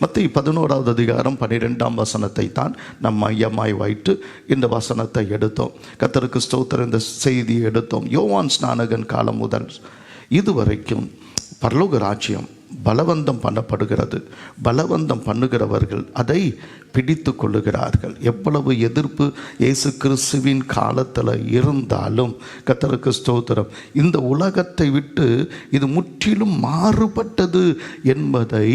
மத்தேயு 11வது அதிகாரம் 12ஆம் வசனத்தை தான் நம் மையமாய் வைத்து இந்த வசனத்தை எடுத்தோம். கர்த்தருக்கு ஸ்தோத்திரம். இந்த செய்தியை எடுத்தோம். யோவான் ஸ்நானகன் காலம் முதல் இதுவரைக்கும் பரலோக ராஜ்யம் பலவந்தம் பண்ணப்படுகிறது. பலவந்தம் பண்ணுகிறவர்கள் அதை பிடித்து கொள்ளுகிறார்கள். எவ்வளவு எதிர்ப்பு இயேசு கிறிஸ்துவின் காலத்தில் இருந்தாலும் கர்த்தருக்கு ஸ்தோத்திரம், இந்த உலகத்தை விட்டு இது முற்றிலும் மாறுபட்டது என்பதை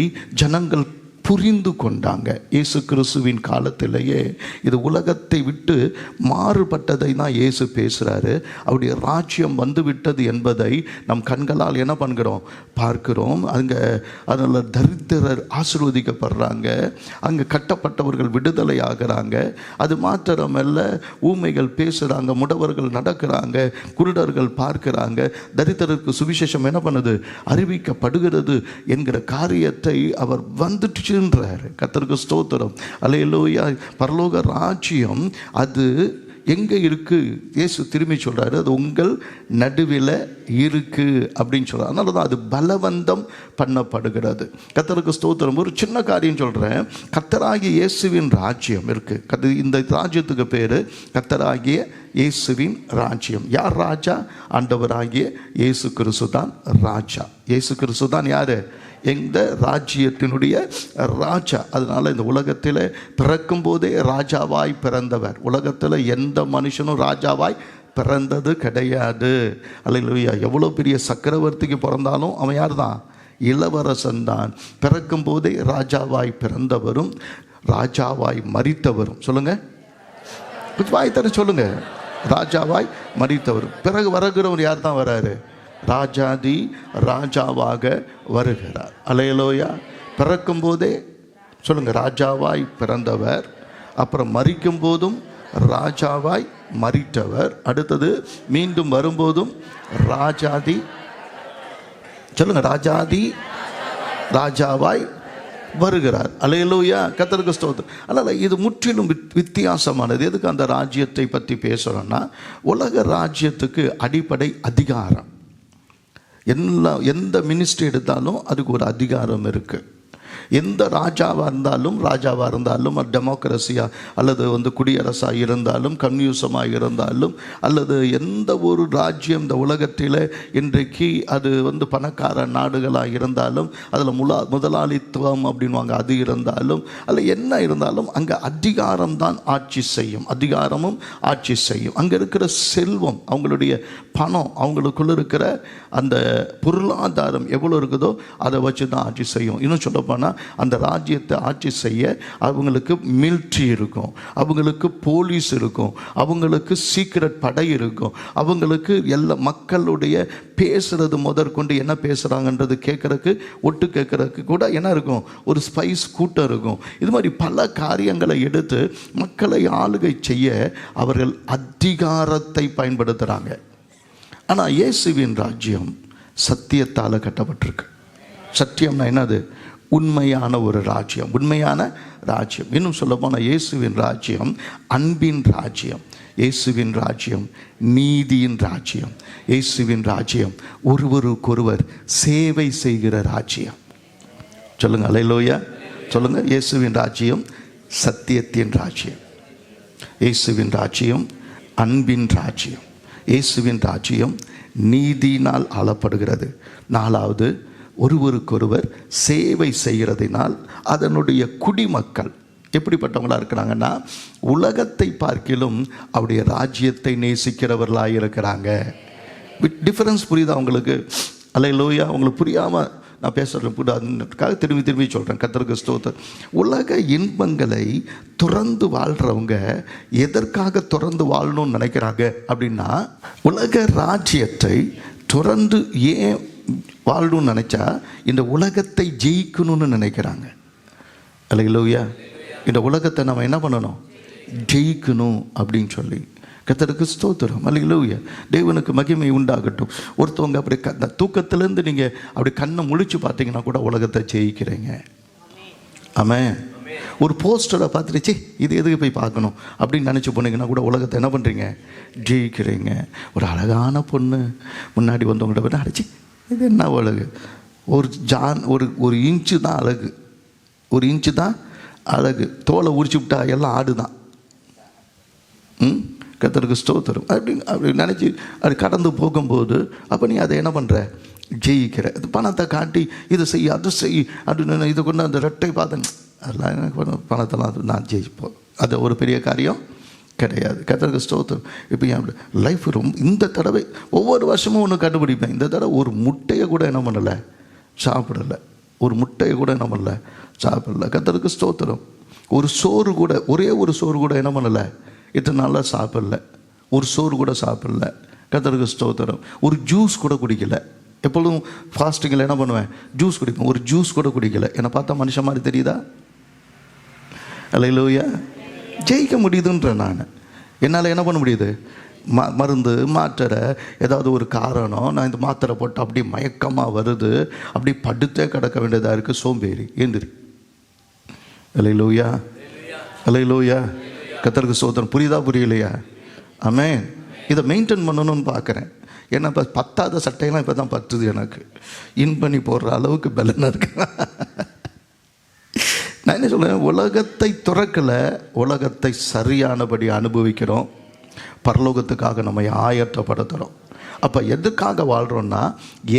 ஜனங்கள் புரிந்து கொண்டாங்க. இயேசு கிறிஸ்துவின் காலத்திலேயே இது உலகத்தை விட்டு மாறுபட்டதை தான் இயேசு பேசுகிறாரு. அவருடைய ராஜ்யம் வந்து விட்டது என்பதை நம் கண்களால் என்ன பண்ணுகிறோம், பார்க்கிறோம். அங்கே அதில் தரித்திரர் ஆசீர்வதிக்கப்படுறாங்க, அங்கே கட்டப்பட்டவர்கள் விடுதலை ஆகிறாங்க. அது மாத்திரமல்ல, ஊமைகள் பேசுகிறாங்க, முடவர்கள் நடக்கிறாங்க, குருடர்கள் பார்க்கிறாங்க, தரித்திரருக்கு சுவிசேஷம் என்ன பண்ணுது, அறிவிக்கப்படுகிறது என்கிற காரியத்தை அவர் வந்துட்டு. கர்த்தருக்கு ஸ்தோத்திரம். அல்லேலூயா. பரலோக ராஜ்யம் அது எங்கே இருக்கு? இயேசு திரும்பி சொல்றாரு, அது உங்கள் நடுவில் இருக்கு அப்படின்னு சொல்றாரு. அதனால தான் அது பலவந்தம் பண்ணப்படுகிறது. கர்த்தருக்கு ஸ்தோத்திரம். ஒரு சின்ன காரியம் சொல்றேன். கர்த்தராகிய இயேசுவின் ராஜ்யம் இருக்கு. இந்த ராஜ்யத்துக்கு பேரு கர்த்தராகிய இயேசுவின் ராஜ்யம். யார் ராஜா? ஆண்டவராகிய இயேசு கிறிஸ்து தான் ராஜா. இயேசு கிறிஸ்து தான் யாரு? எந்த ராஜ்யத்தினுடைய ராஜா. அதனால இந்த உலகத்தில் பிறக்கும் போதே ராஜாவாய் பிறந்தவர். உலகத்தில் எந்த மனுஷனும் ராஜாவாய் பிறந்தது கிடையாது. அல்லேலூயா. எவ்வளோ பெரிய சக்கரவர்த்திக்கு பிறந்தாலும் அவன் யார் தான்? இளவரசன் தான். பிறக்கும் போதே ராஜாவாய் பிறந்தவரும் ராஜாவாய் மரித்தவரும். சொல்லுங்க, வாய் தர சொல்லுங்க. ராஜாவாய் மரித்தவரும். பிறகு வருகிறவர் யார் தான் வராரு? ராஜாதி ராஜாவாக வருகிறார். அல்லேலூயா. பிறக்கும் போதே சொல்லுங்க, ராஜாவாய் பிறந்தவர். அப்புறம் மரிக்கும் போதும் ராஜாவாய் மரித்தவர். அடுத்தது மீண்டும் வரும்போதும் ராஜாதி, சொல்லுங்க, ராஜாதி ராஜாவாய் வருகிறார். அல்லேலூயா. கர்த்தருக்கு ஸ்தோத்திரம். அதனால் இது முற்றிலும் வித்தியாசமானது. எதுக்கு அந்த ராஜ்யத்தை பற்றி பேசுகிறோன்னா, உலக ராஜ்யத்துக்கு அடிப்படை அதிகாரம். எந்த மினிஸ்ட்ரி எடுத்தாலும் அதுக்கு ஒரு அதிகாரம் இருக்குது. எந்த ராஜாவாக இருந்தாலும் டெமோக்ரஸியாக அல்லது குடியரசாக இருந்தாலும் கம்யூனிசமாக இருந்தாலும் அல்லது எந்த ஒரு ராஜ்யம் இந்த உலகத்தில் இன்றைக்கு அது பணக்கார நாடுகளாக இருந்தாலும் அதில் முதலாளித்துவம் அப்படின்வாங்க, அது இருந்தாலும் அதில் என்ன இருந்தாலும் அங்கே அதிகாரம் தான் ஆட்சி செய்யும். அதிகாரமும் ஆட்சி செய்யும். அங்கே இருக்கிற செல்வம், அவங்களுடைய பணம், அவங்களுக்குள்ள இருக்கிற அந்த பொருளாதாரம் எவ்வளோ இருக்குதோ அதை வச்சு தான் ஆட்சி செய்யும். இன்னும் சொல்லப்போனால் அந்த ராஜ்யத்தை ஆட்சி செய்ய அவங்களுக்கு மிலிட்ரி இருக்கும், அவங்களுக்கு போலீஸ் இருக்கும், அவங்களுக்கு சீக்ரெட் படை இருக்கும், அவங்களுக்கு எல்லா மக்களுடைய பேசுறது முதற்கொண்டு என்ன பேசுகிறாங்கன்றது கேட்கறதுக்கு, ஒட்டு கேட்கறதுக்கு கூட என்ன இருக்கும், ஒரு ஸ்பைஸ் கூட்டம் இருக்கும். இது மாதிரி பல காரியங்களை எடுத்து மக்களை ஆளுகை செய்ய அவர்கள் அதிகாரத்தை பயன்படுத்துகிறாங்க. ஆனால் இயேசுவின் ராஜ்யம் சத்தியத்தால் கட்டப்பட்டிருக்கு. சத்தியம்னா என்னது? உண்மையான ஒரு ராஜ்யம், உண்மையான ராஜ்யம். இன்னும் சொல்ல போனால் இயேசுவின் ராஜ்யம் அன்பின் ராஜ்யம், இயேசுவின் ராஜ்யம் நீதியின் ராஜ்யம், இயேசுவின் ராஜ்யம் ஒருவருக்கொருவர் சேவை செய்கிற ராஜ்யம். சொல்லுங்க, அல்லேலூயா. சொல்லுங்க. இயேசுவின் ராஜ்யம் சத்தியத்தின் ராஜ்யம், இயேசுவின் ராஜ்யம் அன்பின் ராஜ்யம், இயேசுவின் ராஜ்யம் நீதியினால் ஆளப்படுகிறது. நாலாவது, ஒருவருக்கொருவர் சேவை செய்கிறதினால் அதனுடைய குடிமக்கள் எப்படிப்பட்டவங்களாக இருக்கிறாங்கன்னா, உலகத்தை பார்க்கிலும் அவருடைய ராஜ்யத்தை நேசிக்கிறவர்களாக இருக்கிறாங்க. டிஃபரன்ஸ் புரியுதா உங்களுக்கு? அல்லேலூயா. உங்களுக்கு புரியாமல் நான் பேசுகிறேன் புரியாதுக்காக திரும்பி சொல்கிறேன். கர்த்தருக்கு ஸ்தோத்திரம். உலக இன்பங்களை துறந்து வாழ்கிறவங்க எதற்காக துறந்து வாழணும்னு நினைக்கிறாங்க அப்படின்னா, உலக ராஜ்யத்தை துறந்து ஏன் வாழணும்னு நினச்சா இந்த உலகத்தை ஜெயிக்கணும்னு நினைக்கிறாங்க. அல்லேலூயா. இந்த உலகத்தை நம்ம என்ன பண்ணணும்? ஜெயிக்கணும் அப்படின்னு சொல்லி. கர்த்தருக்கு ஸ்தோத்திரம். அல்லேலூயா. தேவனுக்கு மகிமை உண்டாகட்டும். ஒருத்தவங்க அப்படி தூக்கத்திலேருந்து நீங்கள் அப்படி கண்ணை முழிச்சு பார்த்தீங்கன்னா கூட உலகத்தை ஜெயிக்கிறீங்க. ஆமென். ஒரு போஸ்டரை பார்த்துருச்சு, இது எதுக்கு போய் பார்க்கணும் அப்படின்னு நினச்சி போனீங்கன்னா கூட உலகத்தை என்ன பண்ணுறீங்க? ஜெயிக்கிறீங்க. ஒரு அழகான பொண்ணு முன்னாடி வந்தவங்கள்ட்ட போய் அடிச்சு, இது என்ன அழகு, ஒரு இன்ச்சு தான் அழகு. 1 இன்ச்சு தான் அழகு. தோலை உரிச்சு விட்டா எல்லாம் ஆடு தான். கர்த்தருக்கு ஸ்தோத்திரம். அப்படி நினச்சி அது கடந்து போகும்போது அப்போ நீ அதை என்ன பண்ணுற, ஜெயிக்கிற. இது பணத்தை காட்டி இதை செய் அது செய் அப்படின்னு இதை கொண்டு அந்த ரெட்டை பார்த்தேன், அதெல்லாம் எனக்கு பணத்தெல்லாம் அது நான் ஜெயிப்போம், அது ஒரு பெரிய காரியம் கிடையாது. கர்த்தருக்கு ஸ்தோத்திரம். இப்போ என் லைஃப் ரொம்ப இந்த தடவை ஒவ்வொரு வருஷமும் ஒன்று கண்டுபிடிப்பேன். இந்த தடவை ஒரு முட்டையை கூட என்ன பண்ணலை, சாப்பிடலை. ஒரு முட்டையை கூட என்ன பண்ணல, சாப்பிடல. கர்த்தருக்கு ஸ்தோத்திரம். ஒரு சோறு கூட, ஒரே ஒரு சோறு கூட என்ன பண்ணலை, இத்தனை நாளாக சாப்பிடல. ஒரு சோறு கூட சாப்பிடல. கர்த்தருக்கு ஸ்தோத்திரம். ஒரு ஜூஸ் கூட குடிக்கல. எப்பொழுதும் ஃபாஸ்டிங்கில் என்ன பண்ணுவேன், ஜூஸ் குடிப்பேன். ஒரு ஜூஸ் கூட குடிக்கல. என்னை பார்த்தா மனுஷன் மாதிரி தெரியுதா? அல்லேலூயா. ஜெயிக்க முடியுதுன்ற நான் என்னால் என்ன பண்ண முடியுது, மருந்து மாத்திரை ஏதாவது ஒரு காரணம், நான் இந்த மாத்திரை போட்டு அப்படி மயக்கமாக வருது, அப்படி படுத்தே கிடக்க வேண்டியதாக இருக்குது, சோம்பேறி ஏந்திரி. அல்லேலூயா, அல்லேலூயா. கர்த்தருக்கு ஸ்தோத்திரம். புரியுதா புரியலையா? ஆமென். இதை மெயின்டைன் பண்ணணும்னு பார்க்குறேன். ஏன்னா இப்போ பத்தாத சட்டையெல்லாம் இப்போ தான் பத்துது எனக்கு. இன் பண்ணி போடுற அளவுக்கு பலனாக இருக்கு. நான் என்ன சொல்கிறேன், உலகத்தை துறக்கலை, உலகத்தை சரியானபடி அனுபவிக்கிறோம். பரலோகத்துக்காக நம்ம ஆயத்தப்படுத்துகிறோம். அப்போ எதுக்காக வாழ்கிறோன்னா,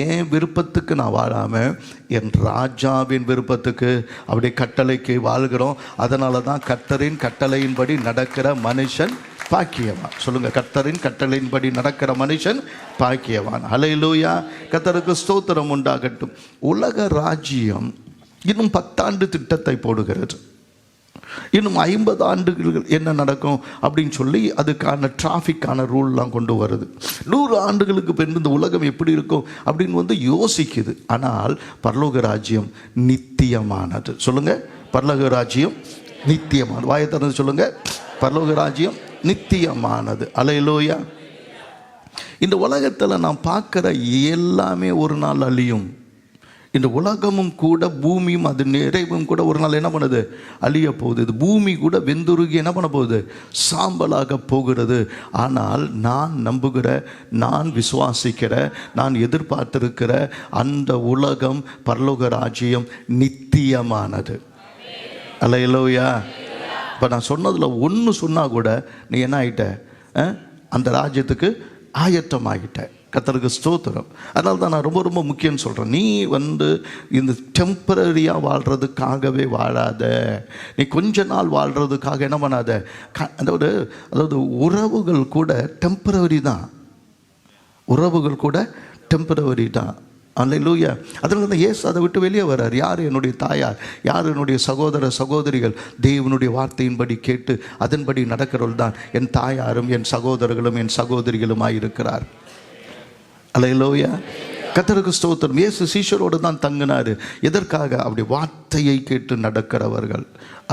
என் விருப்பத்துக்கு நான் வாழாமல் என் ராஜாவின் விருப்பத்துக்கு அப்படி கட்டளைக்கு வாழ்கிறோம். அதனால தான் கர்த்தரின் கட்டளையின்படி நடக்கிற மனுஷன் பாக்கியவான். சொல்லுங்கள், கர்த்தரின் கட்டளையின்படி நடக்கிற மனுஷன் பாக்கியவான். அல்லேலூயா. கர்த்தருக்கு ஸ்தோத்திரம் உண்டாகட்டும். உலக ராஜ்யம் இன்னும் 10 ஆண்டு திட்டத்தை போடுகிறது. இன்னும் 50 ஆண்டுகள் என்ன நடக்கும் அப்படின்னு சொல்லி அதுக்கான டிராஃபிக்கான ரூல்லாம் கொண்டு வருது. 100 ஆண்டுகளுக்கு பின் இந்த உலகம் எப்படி இருக்கும் அப்படின்னு யோசிக்குது. ஆனால் பரலோக ராஜ்யம் நித்தியமானது. சொல்லுங்க, பரலோக ராஜ்யம் நித்தியமானது. வாயை திறந்து சொல்லுங்க, பரலோக ராஜ்யம் நித்தியமானது. அல்லேலூயா. இந்த உலகத்தில் நான் பார்க்குற எல்லாமே ஒரு நாள் அழியும். இந்த உலகமும் கூட, பூமியும் அது நிறைவும் கூட ஒரு நாள் என்ன பண்ணுது, அழிய போகுது. இது பூமி கூட வெந்துருகி என்ன பண்ண போகுது, சாம்பலாக போகிறது. ஆனால் நான் நம்புகிற, நான் விசுவாசிக்கிற, நான் எதிர்பார்த்திருக்கிற அந்த உலகம், பரலோக ராஜ்யம் நித்தியமானது. அல்லேலூயா. இப்போ நான் சொன்னதில் ஒன்று சொன்னால் கூட நீ என்ன ஆகிட்ட, அந்த ராஜ்யத்துக்கு ஆயத்தமாகிட்ட. கர்த்தருக்கு ஸ்தோத்திரம். அதனால தான் நான் ரொம்ப ரொம்ப முக்கியம்னு சொல்கிறேன். நீ இந்த டெம்பரரியாக வாழ்கிறதுக்காகவே வாழாத. நீ கொஞ்ச நாள் வாழ்கிறதுக்காக என்ன பண்ணாத. அதாவது உறவுகள் கூட டெம்பரரி தான். உறவுகள் கூட டெம்பரரி தான். அல்லேலூயா. அதனால தான் இயேசு அதை விட்டு வெளியே வர்றார். யார் என்னுடைய தாயார், யார் என்னுடைய சகோதர சகோதரிகள், தேவனுடைய வார்த்தையின்படி கேட்டு அதன்படி நடக்கிறவர்கள் தான் என் தாயாரும் என் சகோதரர்களும் என் சகோதரிகளுமாய் இருக்கிறார். அல்லேலூயா. கர்த்தருக்கு ஸ்தோத்திரம். இயேசு சீஷரோடு தான் தங்கினார். எதற்காக? அப்படி வார்த்தையை கேட்டு நடக்கிறவர்கள்.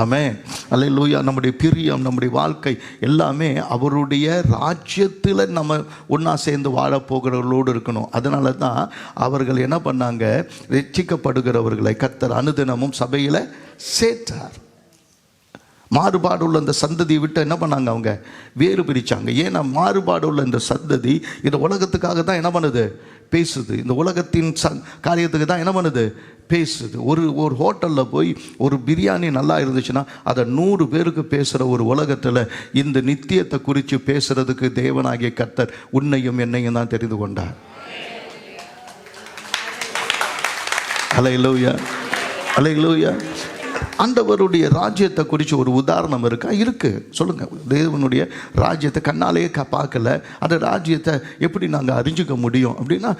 ஆமென். அல்லேலூயா. நம்முடைய பிரியம், நம்முடைய வாழ்க்கை எல்லாமே அவருடைய ராஜ்யத்தில் நம்ம ஒன்றா சேர்ந்து வாழப்போகிறவர்களோடு இருக்கணும். அதனால தான் அவர்கள் என்ன பண்ணாங்க, ரட்சிக்கப்படுகிறவர்களை கர்த்தர் அனுதினமும் சபையில் சேர்த்தார். மாறுபாடு உள்ள இந்த சந்ததியை விட்டு என்ன பண்ணாங்க, அவங்க வேறு பிரித்தாங்க. ஏன்னா மாறுபாடு உள்ள இந்த சந்ததி இந்த உலகத்துக்காக தான் என்ன பண்ணுது, பேசுது. இந்த உலகத்தின் காரியத்துக்கு தான் என்ன பண்ணுது, பேசுது. ஒரு ஹோட்டலில் போய் ஒரு பிரியாணி நல்லா இருந்துச்சுன்னா அதை 100 பேருக்கு பேசுகிற ஒரு உலகத்தில் இந்த நித்தியத்தை குறித்து பேசுகிறதுக்கு தேவனாகிய கர்த்தர் உன்னையும் என்னையும் தான் தெரிந்து கொண்டார். அல்லேலூயா, அல்லேலூயா. ஆண்டவருடைய ராஜ்யத்தை குறித்து ஒரு உதாரணம் இருக்கா? இருக்கு. சொல்லுங்க. தேவனுடைய ராஜ்யத்தை கண்ணாலேயே பார்க்கல, அந்த ராஜ்யத்தை எப்படி நாங்கள் அறிஞ்சிக்க முடியும் அப்படின்னா,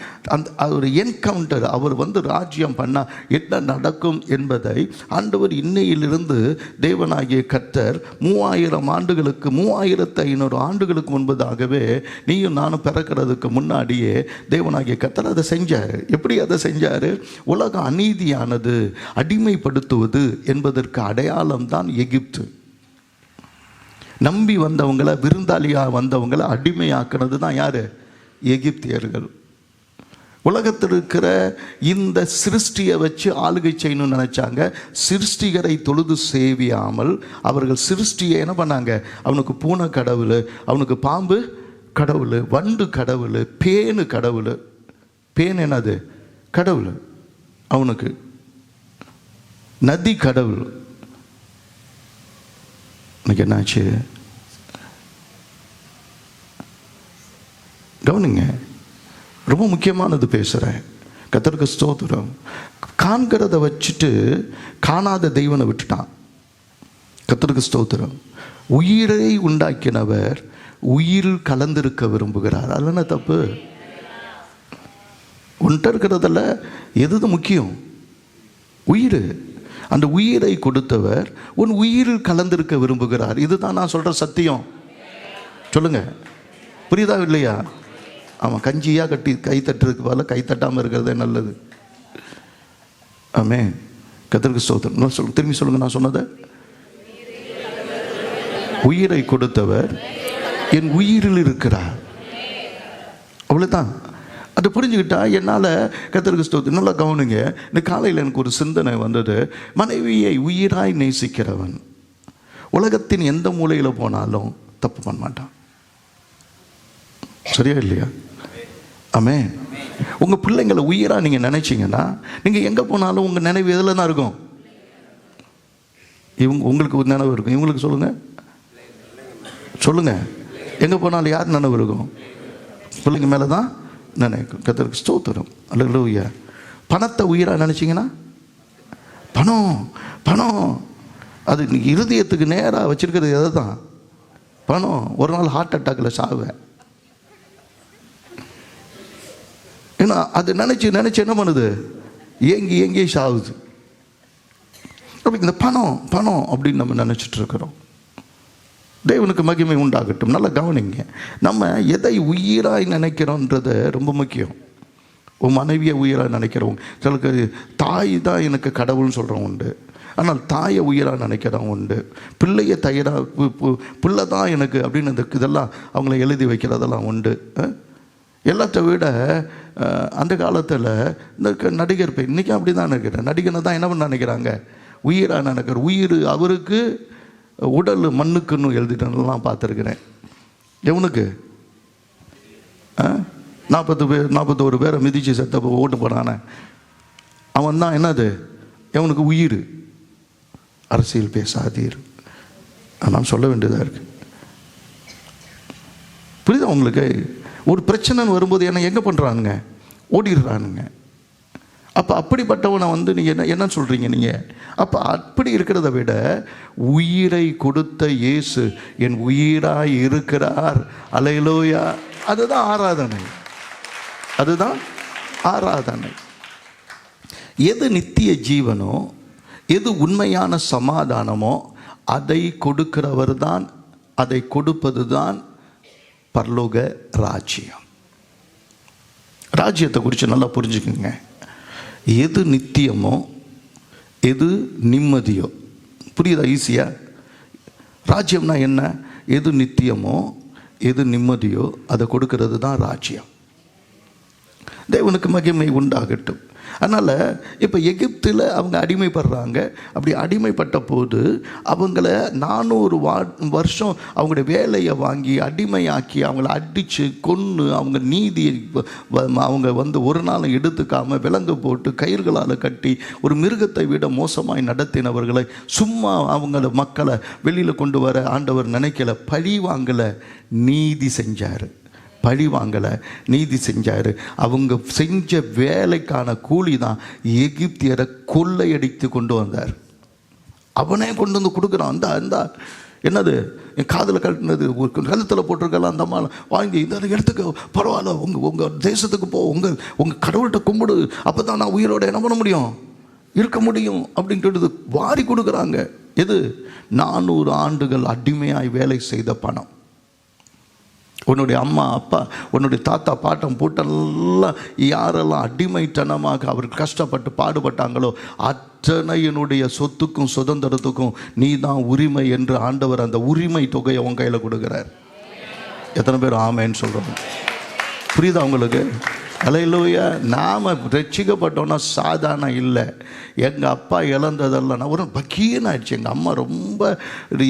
ஒரு என்கவுண்டர், அவர் ராஜ்யம் பண்ணால் என்ன நடக்கும் என்பதை ஆண்டவர் இன்னையிலிருந்து தேவனாகிய கர்த்தர் 3000 ஆண்டுகளுக்கு 3500 ஆண்டுகளுக்கு முன்பதாகவே நீயும் நானும் பிறக்கிறதுக்கு முன்னாடியே தேவனாகிய கர்த்தர் அதை செஞ்சார். எப்படி அதை செஞ்சார்? உலக அநீதியானது, அடிமைப்படுத்துவது என்பதற்கு அடையாளம் தான் எகிப்து. நம்பி வந்தவங்களை, விருந்தாளியாக வந்தவங்களை அடிமையாக்குனது தான் யாரு? எகிப்தியர்கள். உலகத்தில் இருக்கிற இந்த சிருஷ்டியை வச்சு ஆளுகை செய்யணும்னு நினைச்சாங்க. சிருஷ்டிகரை தொழுது சேவியாமல் அவர்கள் சிருஷ்டியை என்ன பண்ணாங்க, அவனுக்கு பூனை கடவுள், அவனுக்கு பாம்பு கடவுள், வண்டு கடவுள், பேனு கடவுள். பேன் என்னது? கடவுள் அவனுக்கு. நதி கடவுள். எனக்கு என்னாச்சு கவனிங்க, ரொம்ப முக்கியமானது பேசுகிறேன். கர்த்தருக்கு ஸ்தோத்திரம். காண்கிறத வச்சுட்டு காணாத தெய்வனை விட்டுட்டான். கர்த்தருக்கு ஸ்தோத்திரம். உயிரை உண்டாக்கினவர் உயிரில் கலந்திருக்க விரும்புகிறார். அது என்ன தப்பு? ஒன்றை இருக்கிறதில் எது முக்கியம்? உயிர். அந்த உயிரை கொடுத்தவர் உன் உயிரில் கலந்திருக்க விரும்புகிறார். இதுதான் நான் சொல்கிற சத்தியம். சொல்லுங்க, புரியுதா இல்லையா? ஆமாம், கஞ்சியாக கட்டி கை தட்டுறதுக்கு பதிலாக கை தட்டாமல் இருக்கிறதே நல்லது. ஆமே. கர்த்தருக்கு ஸ்தோத்திரம். திரும்பி சொல்லுங்க, நான் சொன்னதை. உயிரை கொடுத்தவர் என் உயிரில் இருக்கிறார். அவ்வளோதான். அது புரிஞ்சுக்கிட்டா என்னால் கர்த்தருக்கு ஸ்தோத்திரம். நல்லா கவனிங்க. இந்த காலையில் எனக்கு ஒரு சிந்தனை வந்தது. மனைவியை உயிராய் நேசிக்கிறவன் உலகத்தின் எந்த மூலையில் போனாலும் தப்பு பண்ண மாட்டான். சரியா இல்லையா? ஆமே. உங்கள் பிள்ளைங்களை உயிராக நீங்கள் நினைச்சிங்கன்னா நீங்கள் எங்கே போனாலும் உங்கள் நினைவு எதில் தான் இருக்கும்? உங்களுக்கு ஒரு நினைவு இருக்கும். இவங்களுக்கு சொல்லுங்கள், எங்கே போனாலும் யார் நினைவு இருக்கும்? பிள்ளைங்க மேலே தான் நினைக்கும். கர்த்தருக்கு ஸ்தோத்திரம். அல்லேலூயா. பணத்தை உயிராக நினச்சிங்கன்னா பணம் அது இருதயத்துக்கு நேராக வச்சிருக்கிறது எதை தான்? பணம். ஒரு நாள் ஹார்ட் அட்டாக்கில் சாவேன். ஏன்னா அது நினச்சி என்ன பண்ணுது? ஏங்கி சாகுது. அப்படி இந்த பணம் அப்படின்னு நம்ம நினச்சிட்டு இருக்கிறோம். தேவனுக்கு மகிமை உண்டாகட்டும். நல்லா கவனிங்க. நம்ம எதை உயிராய் நினைக்கிறோன்றது ரொம்ப முக்கியம். உன் மனைவியை உயிராக நினைக்கிறவங்க, சிலருக்கு தாய் தான் எனக்கு கடவுள்னு சொல்கிறவங்க உண்டு. ஆனால் தாயை உயிராக நினைக்கிறவங்க உண்டு. பிள்ளையை பிள்ளை தான் எனக்கு அப்படின்னு இதெல்லாம் அவங்கள எழுதி வைக்கிறதெல்லாம் உண்டு. எல்லாத்த விட அந்த காலத்தில் இந்த நடிகர் போய் இன்றைக்கி அப்படி தான் நினைக்கிறேன். நடிகனை தான் என்ன பண்ண நினைக்கிறாங்க? உயிராக நினைக்கிற. உயிர் அவருக்கு, உடல் மண்ணுக்குன்னு எழுதிட்டலாம் பார்த்துருக்கிறேன். எவனுக்கு 41 பேரை மிதிச்சு செத்த ஓட்டு போனானே அவன் தான் என்னது? எவனுக்கு உயிர். அரசியல் பேசாதீர். நான் சொல்ல வேண்டியதாக இருக்கு. புரியுதா உங்களுக்கு? ஒரு பிரச்சனைன்னு வரும்போது என்ன எங்கே பண்ணுறானுங்க? ஓடிடுறானுங்க. அப்போ அப்படிப்பட்டவனை நீங்கள் என்ன சொல்கிறீங்க நீங்கள்? அப்போ அப்படி இருக்கிறத விட உயிரை கொடுத்த இயேசு என் உயிராய் இருக்கிறார். அல்லேலூயா. அதுதான் ஆராதனை. எது நித்திய ஜீவனோ, எது உண்மையான சமாதானமோ அதை கொடுக்கிறவர் தான், அதை கொடுப்பது தான் பரலோக ராஜ்யம். ராஜ்யத்தை குறித்து நல்லா புரிஞ்சுக்குங்க. எது நித்தியமோ, எது நிம்மதியோ, புரியுதா? ஈஸியா. ராஜ்யம்னா என்ன? எது நித்தியமோ, எது நிம்மதியோ அதை கொடுக்கிறது தான் ராஜ்யம். தேவனுக்கு மகிமை உண்டாகட்டும். அதனால் இப்போ எகிப்தில் அவங்க அடிமைப்படுறாங்க. அப்படி அடிமைப்பட்ட போது அவங்கள 400 வருஷம் அவங்களுடைய வேலையை வாங்கி அடிமையாக்கி அவங்கள அடித்து கொன்று அவங்க நீதியை அவங்க ஒரு நாளும் எடுத்துக்காமல் விலங்கு போட்டு கயிறுகளால் கட்டி ஒரு மிருகத்தை விட மோசமாய் நடத்தினவர்களை சும்மா அவங்கள மக்களை வெளியில் கொண்டு வர ஆண்டவர் நினைக்கல. பழி வாங்கலை, நீதி செஞ்சார். பழி வாங்கலை, நீதி செஞ்சார். அவங்க செஞ்ச வேலைக்கான கூலி தான் எகிப்தியரை கொள்ளையடித்து கொண்டு வந்தார். அவனே கொண்டு வந்து கொடுக்குறான். அந்த என்னது என் காதில் கட்டினது ஒரு கழுத்தில் போட்டிருக்கலாம், அந்த மாதிரி வாங்கி இந்த இடத்துக்கு பரவாயில்ல, உங்கள் தேசத்துக்கு போ, உங்கள் கடவுள்கிட்ட கும்பிடு, அப்போ தான் நான் உயிரோடு என்ன பண்ண முடியும், இருக்க முடியும் அப்படின்ட்டு வாரி கொடுக்குறாங்க. எது? 400 ஆண்டுகள் அடிமையாய் வேலை செய்த பணம். உன்னுடைய அம்மா அப்பா, உன்னுடைய தாத்தா பாட்டம் பூட்டெல்லாம் யாரெல்லாம் அடிமைத்தனமாக அவர் கஷ்டப்பட்டு பாடுபட்டாங்களோ அத்தனையினுடைய சொத்துக்கும் சுதந்திரத்துக்கும் நீ தான் உரிமை என்று ஆண்டவர் அந்த உரிமை தொகையை உன் கையில் கொடுக்குறார். எத்தனை பேர் ஆமேன்னு சொல்கிறோம்? புரியுதா உங்களுக்கு? அல்லேலூயா. நாம் ரட்சிக்கப்பட்டோன்னா சாதாரண இல்லை. எங்கள் அப்பா இழந்ததெல்லாம் நான் ஒரு பக்கீன்னு ஆயிடுச்சு. எங்கள் அம்மா ரொம்ப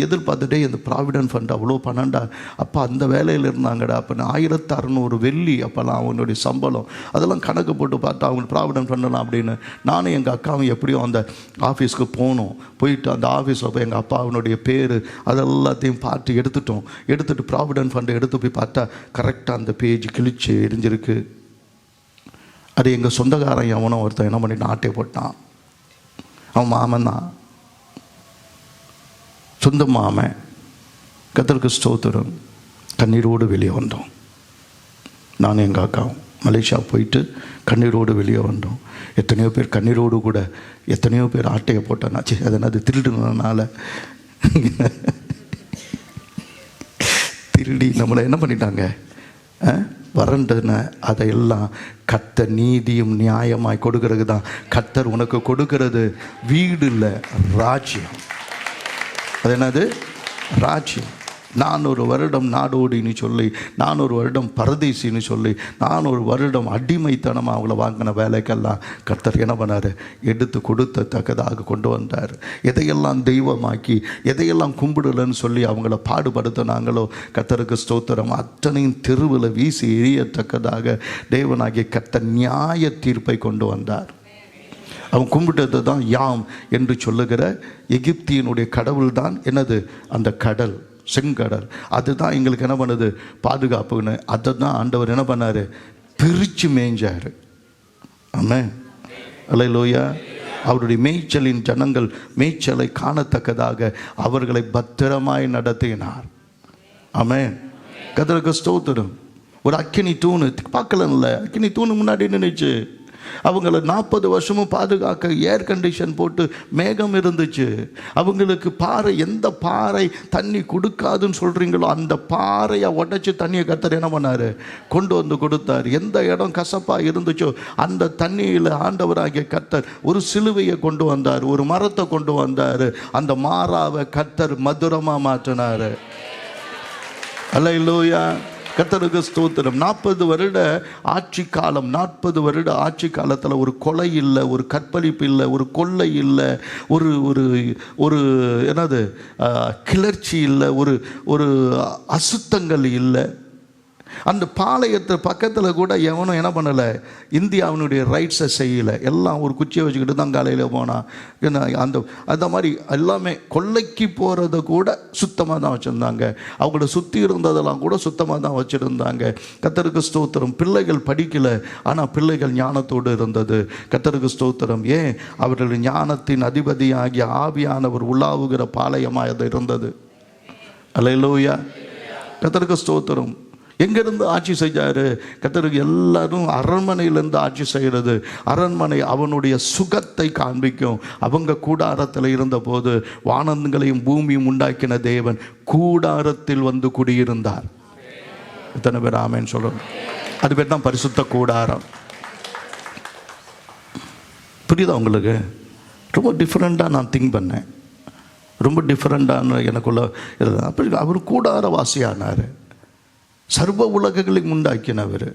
எதிர்பார்த்துட்டே இந்த ப்ராவிடென்ட் ஃபண்ட் அவ்வளோ பணம்டா, அப்பா அந்த வேலையில் இருந்தாங்கடா. அப்போ 1600 வெள்ளி அப்போல்லாம் அவங்களுடைய சம்பளம். அதெல்லாம் கணக்கு போட்டு பார்த்தா அவங்க ப்ராவிடென்ட் ஃபண்டெல்லாம் அப்படின்னு. நானும் எங்கள் அக்காவும் எப்படியும் அந்த ஆஃபீஸ்க்கு போனோம். போயிட்டு அந்த ஆஃபீஸில் போய் எங்கள் அப்பா அவனுடைய பேர் அதெல்லாத்தையும் பார்த்து எடுத்துகிட்டு ப்ராவிடென்ட் ஃபண்டை எடுத்து போய் பார்த்தா கரெக்டாக அந்த பேஜ் கிழிச்சு எரிஞ்சிருக்கு. அது எங்கள் சொந்தக்காரன் எவனோ ஒருத்தன் என்ன பண்ணிட்டு ஆட்டை போட்டான். அவன் மாமன் தான், சொந்த மாமன். கர்த்தருக்கு ஸ்தோத்திரம். கண்ணீரோடு வெளியே வந்தோம். நானும் எங்கள் அக்காவும் மலேசியா போயிட்டு கண்ணீரோடு வெளியே வந்தோம். எத்தனையோ பேர் கண்ணீரோடு கூட எத்தனையோ பேர் ஆட்டையை போட்டாச்சு. அதனால் திருடுனால திருடி நம்மளை என்ன பண்ணிட்டாங்க, வறண்டன அதையெல்லாம் கர்த்தர் நீதியும் நியாயமாய் கொடுக்கறது தான். கர்த்தர் உனக்கு கொடுக்கிறது வீடு இல்லை, ராஜ்யம். அது என்னது? ராஜ்யம். 400 வருடம் நாடோடின்னு சொல்லி, 400 வருடம் பரதேசின்னு சொல்லி, 400 வருடம் அடிமைத்தனமாக அவங்கள வாங்கின வேலைக்கெல்லாம் கர்த்தர் என்ன பண்ணார், எடுத்து கொடுத்தத்தக்கதாக கொண்டு வந்தார். எதையெல்லாம் தெய்வமாக்கி எதையெல்லாம் கும்பிடலன்னு சொல்லி அவங்கள பாடுபடுத்தினாங்களோ கர்த்தருக்கு ஸ்தோத்திரம், அத்தனையும் தெருவில் வீசி எரியத்தக்கதாக தேவனாகிய கர்த்தர் நியாய தீர்ப்பை கொண்டு வந்தார். அவன் கும்பிட்டது தான் யாம் என்று சொல்லுகிற எகிப்தியனுடைய கடவுள் தான் என்னது, அந்த கடல், செங்கடல். அதுதான் எங்களுக்கு என்ன பண்ணுது, பாதுகாப்புன்னு. அதை தான் ஆண்டவர் என்ன பண்ணார், பிரித்து மேய்ஞ்சார். ஆமென், அல்லேலூயா. அவருடைய மேய்ச்சலின் ஜனங்கள் மேய்ச்சலை காணத்தக்கதாக அவர்களை பத்திரமாய் நடத்தினார். ஆமென், கர்த்தருக்கு ஸ்தோத்திரம். ஒரு அக்கினி தூணு பார்க்கல, அக்கினி தூணு முன்னாடி நின்றுச்சு. அவங்கள 40 வருஷமும் பாதுகாக்க ஏர் கண்டிஷன் போட்டு மேகம் இருந்துச்சு. அவங்களுக்கு பாறை, எந்த பாறை தண்ணி கொடுக்காதுன்னு சொல்கிறீங்களோ அந்த பாறையை உடைச்சி தண்ணியை கர்த்தர் என்ன பண்ணார், கொண்டு வந்து கொடுத்தார். எந்த இடம் கசப்பாக இருந்துச்சோ அந்த தண்ணியில் ஆண்டவராகிய கர்த்தர் ஒரு சிலுவையை கொண்டு வந்தார், ஒரு மரத்தை கொண்டு வந்தார். அந்த மாறாவை கர்த்தர் மதுரமாக மாற்றினார். அல்லேலூயா, கர்த்தருக்கு ஸ்தோத்திரம். 40 வருட ஆட்சி காலம், 40 வருட ஆட்சி காலத்தில் ஒரு கொலை இல்லை, ஒரு கற்பழிப்பு இல்லை, ஒரு கொள்ளை இல்லை, ஒரு ஒரு ஒரு என்னது கிளர்ச்சி இல்லை, ஒரு ஒரு அசுத்தங்கள் இல்லை. அந்த பாளையத்து பக்கத்தில் கூட எவனும் என்ன பண்ணலை, இந்தியாவினுடைய ரைட்ஸை செய்யலை. எல்லாம் ஒரு குச்சியை வச்சுக்கிட்டு தான் காலையில் போனான். அந்த மாதிரி எல்லாமே கொள்ளைக்கு போகிறத கூட சுத்தமாக தான் வச்சுருந்தாங்க. அவங்கள சுற்றி இருந்ததெல்லாம் கூட சுத்தமாக தான் வச்சுருந்தாங்க. கர்த்தருக்கு ஸ்தோத்திரம். பிள்ளைகள் படிக்கலை, ஆனால் பிள்ளைகள் ஞானத்தோடு இருந்தது. கர்த்தருக்கு ஸ்தோத்திரம். ஏன், அவர்கள் ஞானத்தின் அதிபதியாகிய ஆவியானவர் உலாவுகிற பாளையமாக அது இருந்தது. அல்லேலூயா, கர்த்தருக்கு ஸ்தோத்திரம். எங்கேருந்து ஆட்சி செஞ்சார் கர்த்தருக்கு? எல்லாரும் அரண்மனையிலேருந்து ஆட்சி செய்கிறது. அரண்மனை அவனுடைய சுகத்தை காண்பிக்கும். அவங்க கூடாரத்தில் இருந்தபோது வானங்களையும் பூமியும் உண்டாக்கின தேவன் கூடாரத்தில் வந்து குடியிருந்தார். எத்தனை பேர் ஆமென் சொல்லணும்? அது பேர் தான் பரிசுத்த கூடாரம். புரியுதா உங்களுக்கு? ரொம்ப டிஃப்ரெண்ட்டாக நான் திங்க் பண்ணேன். ரொம்ப டிஃப்ரெண்ட்டான எனக்குள்ள இருந்தது. அப்படி அவர் கூடாரவாசியானார். சர்வ உலகங்களையும் உண்டாக்கினவர்.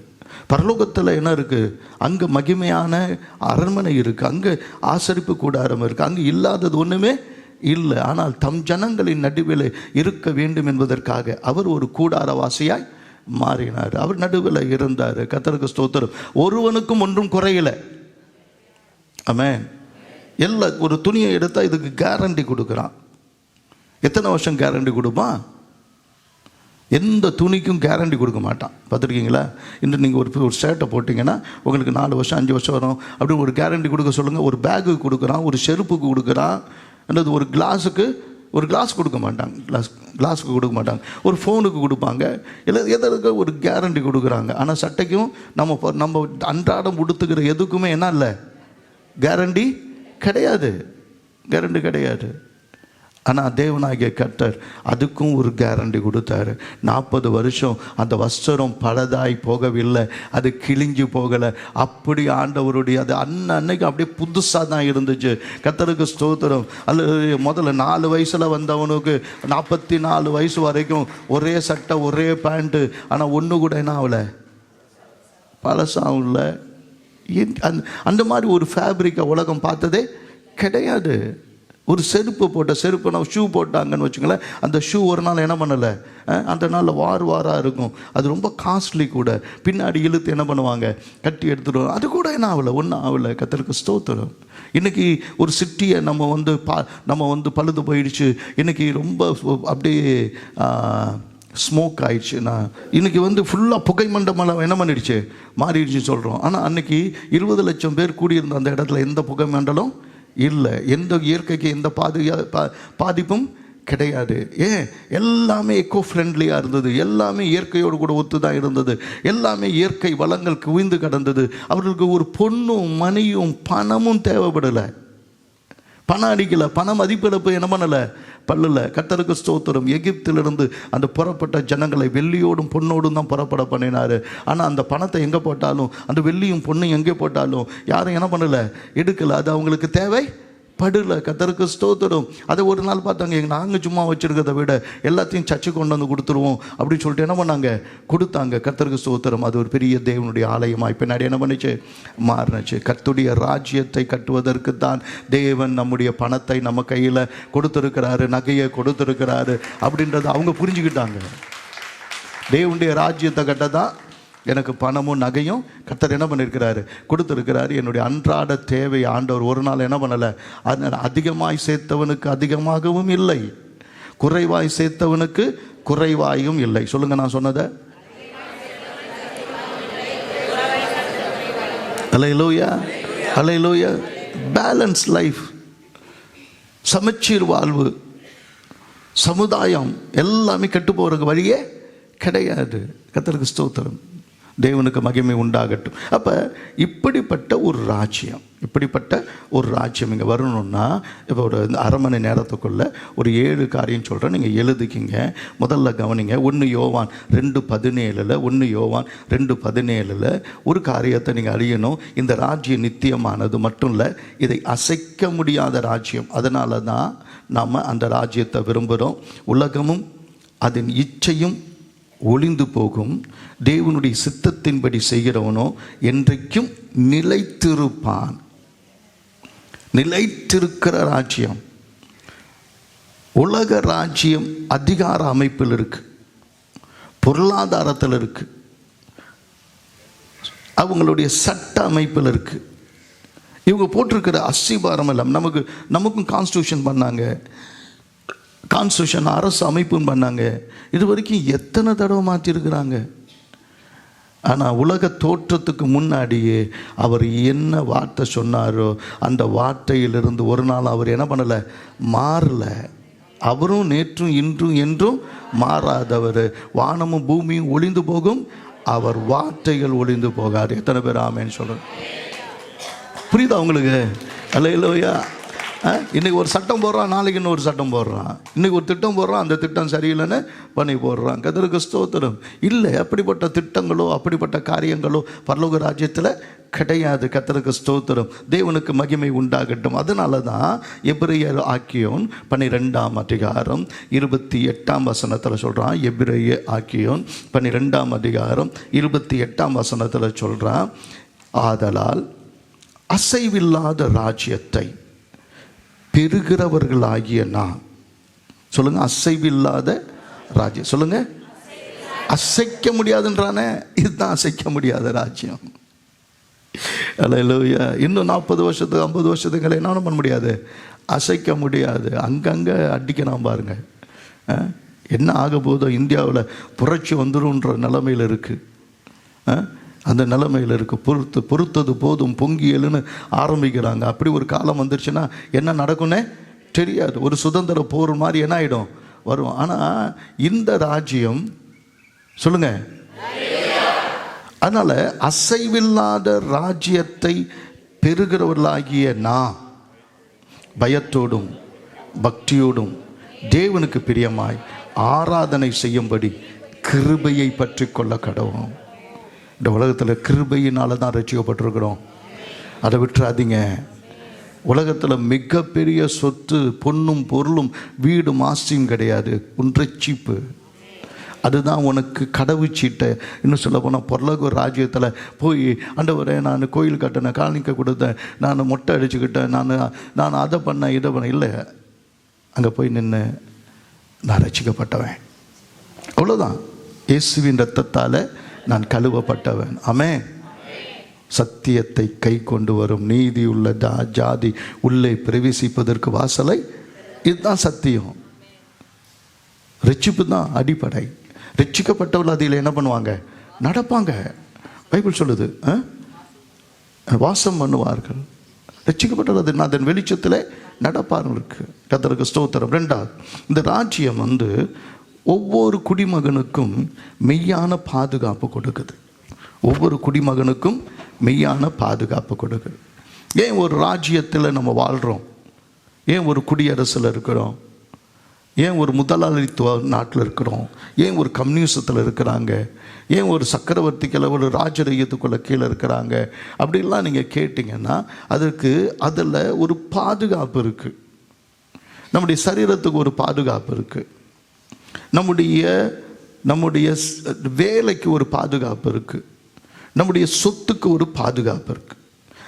பரலோகத்தில் என்ன இருக்குது, அங்கே மகிமையான அரண்மனை இருக்குது, அங்கே ஆசரிப்பு கூடாரம் இருக்குது, அங்கே இல்லாதது ஒன்றுமே இல்லை. ஆனால் தம் ஜனங்களின் நடுவில் இருக்க வேண்டும் என்பதற்காக அவர் ஒரு கூடாரவாசியாய் மாறினார். அவர் நடுவில் இருந்தார். கர்த்தருக்கு ஸ்தோத்திரம். ஒருவனுக்கும் ஒன்றும் குறையலை. ஆமென். எல்லா ஒரு துணியை எடுத்தால் இதுக்கு கேரண்டி கொடுக்குறான். எத்தனை வருஷம் கேரண்டி கொடுப்பான்? எந்த துணிக்கும் கேரண்டி கொடுக்க மாட்டான். பார்த்துருக்கீங்களா? இன்று நீங்கள் ஒரு ஷர்ட்டை போட்டிங்கன்னா உங்களுக்கு 4 வருஷம் 5 வருஷம் வரும் அப்படின்னு ஒரு கேரண்டி கொடுக்க சொல்லுங்கள். ஒரு பேகுக்கு கொடுக்குறான், ஒரு செருப்புக்கு கொடுக்குறான், அல்லது ஒரு கிளாஸ் கொடுக்க மாட்டாங்க, கிளாஸுக்கு கொடுக்க மாட்டாங்க, ஒரு ஃபோனுக்கு கொடுப்பாங்க. இல்லை எதற்கு ஒரு கேரண்டி கொடுக்குறாங்க. ஆனால் சட்டைக்கும் நம்ம அன்றாடம் உடுத்துக்கிற எதுக்குமே என்ன இல்லை, கேரண்டி கிடையாது. கேரண்டி கிடையாது. ஆனால் தேவனாகிய கர்த்தர் அதுக்கும் ஒரு கேரண்டி கொடுத்தாரு. 40 வருஷம் அந்த வஸ்திரம் பழதாய் போகவில்லை, அது கிழிஞ்சு போகலை. அப்படி ஆண்டவருடைய அது அன்னைக்கு அப்படியே புதுசாக தான் இருந்துச்சு. கர்த்தருக்கு ஸ்தோத்திரம். அல்லது முதல்ல 4 வயசில் வந்தவனுக்கு 44 வயசு வரைக்கும் ஒரே சட்டை ஒரே பேண்ட்டு, ஆனால் ஒன்று கூட என்ன ஆகலை, பழசாகவும் இல்லை. அந்த மாதிரி ஒரு ஃபேப்ரிக்கை உலகம் பார்த்ததே கிடையாது. ஒரு செருப்பு நம்ம ஷூ போட்டாங்கன்னு வச்சுங்களேன், அந்த ஷூ ஒரு நாள் என்ன பண்ணலை, அந்த நாளில் வாராக இருக்கும். அது ரொம்ப காஸ்ட்லி கூட. பின்னாடி இழுத்து என்ன பண்ணுவாங்க, கட்டி எடுத்துடுவோம். அது கூட என்ன ஆகலை, ஒன்றும் ஆகலை. கர்த்தருக்கு ஸ்தோத்திரம். இன்றைக்கி ஒரு சிட்டியை நம்ம வந்து பழுது போயிடுச்சு. இன்றைக்கி ரொம்ப அப்படியே ஸ்மோக் ஆயிடுச்சுன்னா, இன்றைக்கி வந்து ஃபுல்லாக புகை மண்டலம் என்ன பண்ணிடுச்சு, மாறிடுச்சு சொல்கிறோம். ஆனால் அன்றைக்கி 20 லட்சம் பேர் கூடியிருந்த அந்த இடத்துல எந்த புகை மண்டலம் இல்லை, எந்த இயற்கைக்கு எந்த பாதிப்பும் கிடையாது. எல்லாமே எக்கோ ஃப்ரெண்ட்லியாக இருந்தது. எல்லாமே இயற்கையோடு கூட ஒத்து தான் இருந்தது. எல்லாமே இயற்கை வளங்கள் குவிந்து கிடந்தது. அவர்களுக்கு ஒரு பொண்ணும் மணியும் பணமும் தேவைப்படலை. பணம் அடிக்கலை, பண மதிப்பிழப்பு என்ன பண்ணலை, பல்லல. கர்த்தருக்கு ஸ்தோத்திரம். எகிப்திலிருந்து அந்த புறப்பட்ட ஜனங்களை வெள்ளியோடும் பொண்ணோடும் தான் புறப்பட பண்ணினார். ஆனால் அந்த பணத்தை எங்கே போட்டாலும், அந்த வெள்ளியும் பொண்ணும் எங்கே போட்டாலும் யாரும் என்ன பண்ணலை, எடுக்கலை. அது அவங்களுக்கு தேவை படலை. கர்த்தருக்கு ஸ்தோத்திரம். அதை ஒரு நாள் பார்த்தாங்க, நாங்கள் சும்மா வச்சுருக்கிறத விட எல்லாத்தையும் சர்ச்சை கொண்டு வந்து கொடுத்துருவோம் அப்படின்னு சொல்லிட்டு என்ன பண்ணாங்க, கொடுத்தாங்க. கர்த்தருக்கு ஸ்தோத்திரம். அது ஒரு பெரிய தேவனுடைய ஆலயமாக பின்னாடி என்ன பண்ணிச்சு, மாறினுச்சு. கர்த்தருடைய ராஜ்யத்தை கட்டுவதற்கு தான் தேவன் நம்முடைய பணத்தை நம்ம கையில் கொடுத்துருக்கிறாரு, நகையை கொடுத்துருக்கிறாரு அப்படின்றத அவங்க புரிஞ்சுக்கிட்டாங்க. தேவனுடைய ராஜ்யத்தை கட்ட தான் எனக்கு பணமும் நகையும் கர்த்தர் என்ன பண்ணியிருக்கிறாரு, கொடுத்துருக்கிறாரு. என்னுடைய அன்றாட தேவை ஆண்டவர் ஒரு நாள் என்ன பண்ணலை. அதனால் அதிகமாய் சேர்த்தவனுக்கு அதிகமாகவும் இல்லை, குறைவாய் சேர்த்தவனுக்கு குறைவாயும் இல்லை. சொல்லுங்க நான் சொன்னதை. அல்லேலூயா, அல்லேலூயா. பேலன்ஸ் லைஃப், சமச்சீர் வாழ்வு, சமுதாயம் எல்லாமே கெட்டு போகிறதுக்கு வழியே கிடையாது. கர்த்தருக்கு ஸ்தோத்திரம். தேவனுக்கு மகிமை உண்டாகட்டும். அப்போ இப்படிப்பட்ட ஒரு ராஜ்யம் இங்கே வரணும்னா, இப்போ ஒரு அரை மணி நேரத்துக்குள்ளே ஒரு 7 காரியம் சொல்கிறேன், நீங்கள் எழுதிக்கிங்க. முதல்ல கவனிங்க. 1 யோவான் 2:17, 1 யோவான் 2:17 ஒரு காரியத்தை நீங்கள் அறியணும். இந்த ராஜ்யம் நித்தியமானது மட்டும் இல்லை, இதை அசைக்க முடியாத ராஜ்யம். அதனால தான் நாம் அந்த ராஜ்யத்தை விரும்புகிறோம். உலகமும் அதன் இச்சையும் ஒளிந்து போகும், தேவனுடைய சித்தத்தின்படி செய்கிறவனோ என்றைக்கும் நிலைத்திருப்பான். நிலைத்திருக்கிற ராஜ்யம். உலக ராஜ்யம் அதிகார அமைப்பில் இருக்கு, பொருளாதாரத்தில் இருக்கு, அவங்களுடைய சட்ட அமைப்பில் இருக்கு. இவங்க போட்டிருக்கிற அஸ்திபாரம் எல்லாம் நமக்கும் கான்ஸ்டியூஷன் பண்ணாங்க, கான்ஸ்டியூஷன் அரசு அமைப்புன்னு பண்ணாங்க. இது வரைக்கும் எத்தனை தடவை மாற்றிருக்கிறாங்க. ஆனால் உலக தோற்றத்துக்கு முன்னாடியே அவர் என்ன வார்த்தை சொன்னாரோ அந்த வார்த்தையிலிருந்து ஒரு நாள் அவர் என்ன பண்ணலை, மாறலை. அவரும் நேற்றும் இன்றும் என்றும் மாறாதவர். வானமும் பூமியும் ஒளிந்து போகும், அவர் வார்த்தைகள் ஒளிந்து போகாது. எத்தனை பேர் ஆமேன்னு சொல்கிறேன்? புரியுதா உங்களுக்கு? அல்லேலூயா. இன்றைக்கி ஒரு சட்டம் போடுறான், நாளைக்கு இன்னொரு சட்டம் போடுறான். இன்றைக்கி ஒரு திட்டம் போடுறான், அந்த திட்டம் சரியில்லைன்னு பண்ணி போடுறான். கர்த்தருக்கு ஸ்தோத்திரம். இல்லை, அப்படிப்பட்ட திட்டங்களோ அப்படிப்பட்ட காரியங்களோ பரலோக ராஜ்யத்தில் கிடையாது. கர்த்தருக்கு ஸ்தோத்திரம். தேவனுக்கு மகிமை உண்டாகட்டும். அதனால தான் எபிரெயர் ஆக்கியோன் 12ஆம் அதிகாரம் 28ஆம் வசனத்தில் சொல்கிறான். எபிரெயர் ஆக்கியோன் 12ஆம் அதிகாரம் 28ஆம் வசனத்தில் சொல்கிறான், ஆதலால் அசைவில்லாத ராஜ்யத்தை பெறுகிறவர்களாகிய நான். சொல்லுங்க, அசைவில்லாத ராஜ்யம். சொல்லுங்க, அசைக்க முடியாதுன்றானே, இதுதான் அசைக்க முடியாத ராஜ்யம். அல்லேலூயா. இன்னும் 40 வருஷத்துக்கு 50 வருஷத்துக்கு என்ன பண்ண முடியாது, அசைக்க முடியாது. அங்கங்கே அடிக்கணும் பாருங்க. என்ன ஆக போதோ, இந்தியாவில் புரட்சி வந்துடும்ன்ற நிலைமையில் இருக்குது. அந்த நிலைமையில் இருக்குது. பொறுத்தது போதும் பொங்கியல்னு ஆரம்பிக்கிறாங்க. அப்படி ஒரு காலம் வந்துருச்சுன்னா என்ன நடக்கும்னே தெரியாது. ஒரு சுதந்திர போர் மாதிரி என்ன ஆகிடும், வரும். ஆனால் இந்த ராஜ்யம், சொல்லுங்க, அதனால் அசைவில்லாத ராஜ்யத்தை பெறுகிறவர்களாகிய நான் பயத்தோடும் பக்தியோடும் தேவனுக்கு பிரியமாய் ஆராதனை செய்யும்படி கிருபையை பற்றி கொள்ள கடவும். இந்த உலகத்தில் கிருபையினால தான் ரட்சிக்கப்பட்டிருக்கிறோம். அதை விட்டுறாதீங்க. உலகத்தில் மிகப்பெரிய சொத்து பொன்னும் பொருளும் வீடும் ஆஸ்தியும் கிடையாது, ரட்சிப்பு. அதுதான் உனக்கு கடவுச்சீட்டை. இன்னும் சொல்ல போனால் பரலோக ராஜ்யத்தில் போய் ஆண்டவரே நான் கோயில் கட்டினேன், காணிக்கை கொடுத்தேன், நான் மொட்டை அடிச்சுக்கிட்டேன், நான் அதை பண்ணேன் இதை பண்ணேன். இல்லை, அங்கே போய் நின்று நான் ரட்சிக்கப்பட்டவன், அவ்வளோதான். இயேசுவின் இரத்தத்தால் நான் கழுவப்பட்டவன். ஆமென். சத்தியத்தை கை கொண்டு வரும் நீதி உள்ள ஜாதி உள்ளே பிரவேசிப்பதற்கு வாசலை. இதுதான் சத்தியம். ரட்சிப்பு தான் அடிப்படை. ரட்சிக்கப்பட்டவர்கள் அதில் என்ன பண்ணுவாங்க? நடப்பாங்க. பைபிள் சொல்லுது, வாசம் பண்ணுவார்கள். ரட்சிக்கப்பட்டவர்கள் அதன் வெளிச்சத்தில் நடப்பார்களுக்கு. கர்த்தருக்கு ஸ்தோத்திரம். ரெண்டாவது, இந்த ராஜ்யம் ஒவ்வொரு குடிமகனுக்கும் மெய்யான பாதுகாப்பு கொடுக்குது. ஒவ்வொரு குடிமகனுக்கும் மெய்யான பாதுகாப்பு கொடுக்குது. ஏன் ஒரு ராஜ்யத்தில் நம்ம வாழ்கிறோம்? ஏன் ஒரு குடியரசில் இருக்கிறோம்? ஏன் ஒரு முதலாளித்துவ நாட்டில் இருக்கிறோம்? ஏன் ஒரு கம்யூனிசத்தில் இருக்கிறாங்க? ஏன் ஒரு சக்கரவர்த்திக்குள்ள ஒரு ராஜரீகத்துக்குள்ளே கீழே இருக்கிறாங்க? அப்படின்லாம் நீங்கள் கேட்டிங்கன்னா அதில் ஒரு பாதுகாப்பு இருக்குது. நம்முடைய சரீரத்துக்கு ஒரு பாதுகாப்பு இருக்குது. நம்முடைய வேலைக்கு ஒரு பாதுகாப்பு இருக்குது. நம்முடைய சொத்துக்கு ஒரு பாதுகாப்பு இருக்குது.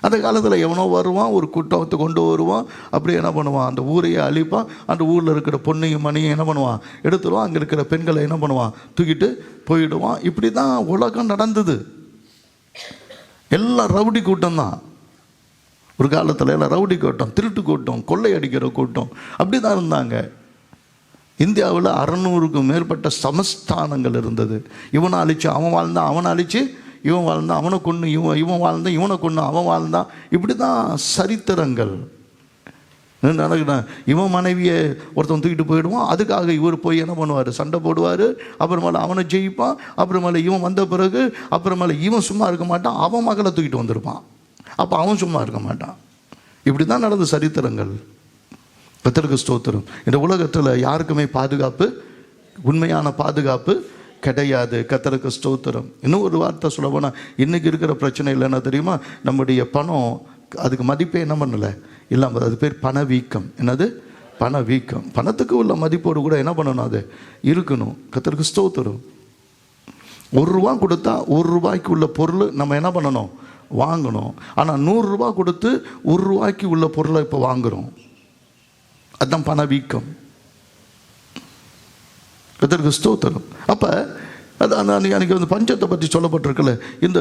அந்த காலத்தில் எவனோ வருவான், ஒரு கூட்டத்தை கொண்டு வருவான், அப்படியே என்ன பண்ணுவான்? அந்த ஊரையே அழிப்பான். அந்த ஊரில் இருக்கிற பொண்ணையும் மணியும் என்ன பண்ணுவான்? எடுத்துருவான். அங்கே இருக்கிற பெண்களை என்ன பண்ணுவான்? தூக்கிட்டு போயிடுவான். இப்படி தான் உலகம் நடந்தது. எல்லாம் ரவுடி கூட்டம் தான். ஒரு காலத்தில் எல்லாம் ரவுடி கூட்டம், திருட்டு கூட்டம், கொள்ளை அடிக்கிற கூட்டம், அப்படி தான் இருந்தாங்க. இந்தியாவில் 600க்கும் மேற்பட்ட சமஸ்தானங்கள் இருந்தது. இவனை அழிச்சு அவன் வாழ்ந்தான், அவனை அழிச்சு இவன் வாழ்ந்தான், அவனை கொண்டு இவன் வாழ்ந்தான், இவனை கொண்டு அவன் வாழ்ந்தான். இப்படி தான் சரித்திரங்கள் நடக்குதான். இவன் மனைவியை ஒருத்தன் தூக்கிட்டு போயிடுவான். அதுக்காக இவர் போய் என்ன பண்ணுவார்? சண்டை போடுவார். அப்புறமேல அவனை ஜெயிப்பான். அப்புறமேல இவன் வந்த பிறகு அப்புறமேல இவன் சும்மா இருக்க மாட்டான், அவன் மகளை தூக்கிட்டு வந்திருப்பான். அப்போ அவன் சும்மா இருக்க மாட்டான். இப்படி தான் நடந்த சரித்திரங்கள். கர்த்தருக்கு ஸ்தோத்திரம். இந்த உலகத்தில் யாருக்குமே பாதுகாப்பு, உண்மையான பாதுகாப்பு கிடையாது. கர்த்தருக்கு ஸ்தோத்திரம். இன்னும் ஒரு வார்த்தை சொல்ல போனால், இன்றைக்கி இருக்கிற பிரச்சனை இல்லைன்னா தெரியுமா? நம்முடைய பணம் அதுக்கு மதிப்பே என்ன பண்ணலை இல்லாமல், அது பேர் பணவீக்கம். என்னது? பணவீக்கம். பணத்துக்கு உள்ள மதிப்போடு கூட என்ன பண்ணணும்? அது இருக்கணும். கர்த்தருக்கு ஸ்தோத்திரம். ₹1 கொடுத்தா ₹1 உள்ள பொருள் நம்ம என்ன பண்ணணும்? வாங்கணும். ஆனால் ₹100 கொடுத்து ₹1 உள்ள பொருளை இப்போ வாங்குகிறோம். அதுதான் பணவீக்கம். கர்த்தருக்கு ஸ்தோத்திரம். அப்போ அதான் அன்றைக்கி பஞ்சத்தை பற்றி சொல்லப்பட்டிருக்கல. இந்த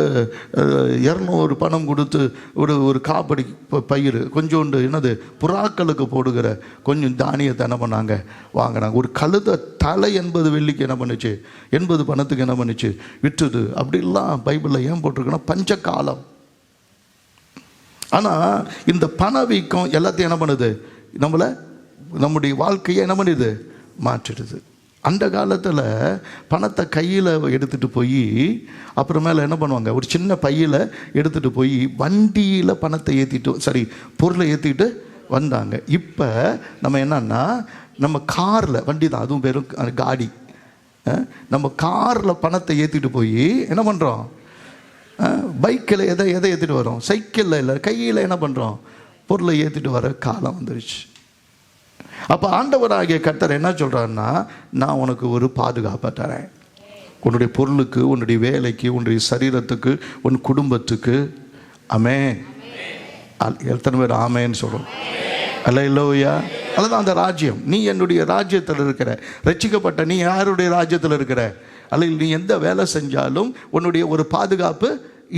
200 பணம் கொடுத்து ஒரு காப்படி பயிர் கொஞ்சோண்டு என்னது புறாக்களுக்கு போடுகிற கொஞ்சம் தானியத்தை என்ன பண்ணாங்க? வாங்கினாங்க. ஒரு கழுத தலை 80 வெள்ளிக்கு என்ன பண்ணுச்சு? 80 பணத்துக்கு என்ன பண்ணுச்சு? விற்றுது. அப்படிலாம் பைபிளில் ஏன் போட்டிருக்குன்னா பஞ்ச காலம். ஆனால் இந்த பணவீக்கம் எல்லாத்தையும் என்ன பண்ணுது? நம்முடைய வாழ்க்கையை என்ன பண்ணிடுது? மாற்றிடுது. அந்த காலத்தில் பணத்தை கையில் எடுத்துகிட்டு போய் அப்புறமேல என்ன பண்ணுவாங்க? ஒரு சின்ன பையில் எடுத்துகிட்டு போய் வண்டியில் பணத்தை பொருளை ஏற்றிக்கிட்டு வந்தாங்க. இப்போ நம்ம என்னன்னா, நம்ம காரில், வண்டி தான் அதுவும் வெறும் காடி, நம்ம காரில் பணத்தை ஏற்றிட்டு போய் என்ன பண்ணுறோம்? பைக்கில் எதை ஏற்றிட்டு வரோம்? சைக்கிளில் இல்லை, கையில் என்ன பண்ணுறோம்? பொருளை ஏற்றிட்டு வர காலம் வந்துருச்சு. அப்போ ஆண்டவராகிய கர்த்தர் என்ன சொல்கிறாருன்னா, நான் உனக்கு ஒரு பாதுகாப்பை தரேன். உன்னுடைய பொருளுக்கு, உன்னுடைய வேலைக்கு, உன்னுடைய சரீரத்துக்கு, உன் குடும்பத்துக்கு. ஆமென். எத்தனை பேர் ஆமேன்னு சொல்கிறோம்? அல்லேலூயா. அதுதான் அந்த ராஜ்யம். நீ என்னுடைய ராஜ்யத்தில் இருக்கிற. ரட்சிக்கப்பட்ட நீ யாருடைய ராஜ்யத்தில் இருக்கிற? அல்ல, நீ எந்த வேலை செஞ்சாலும் உன்னுடைய ஒரு பாதுகாப்பு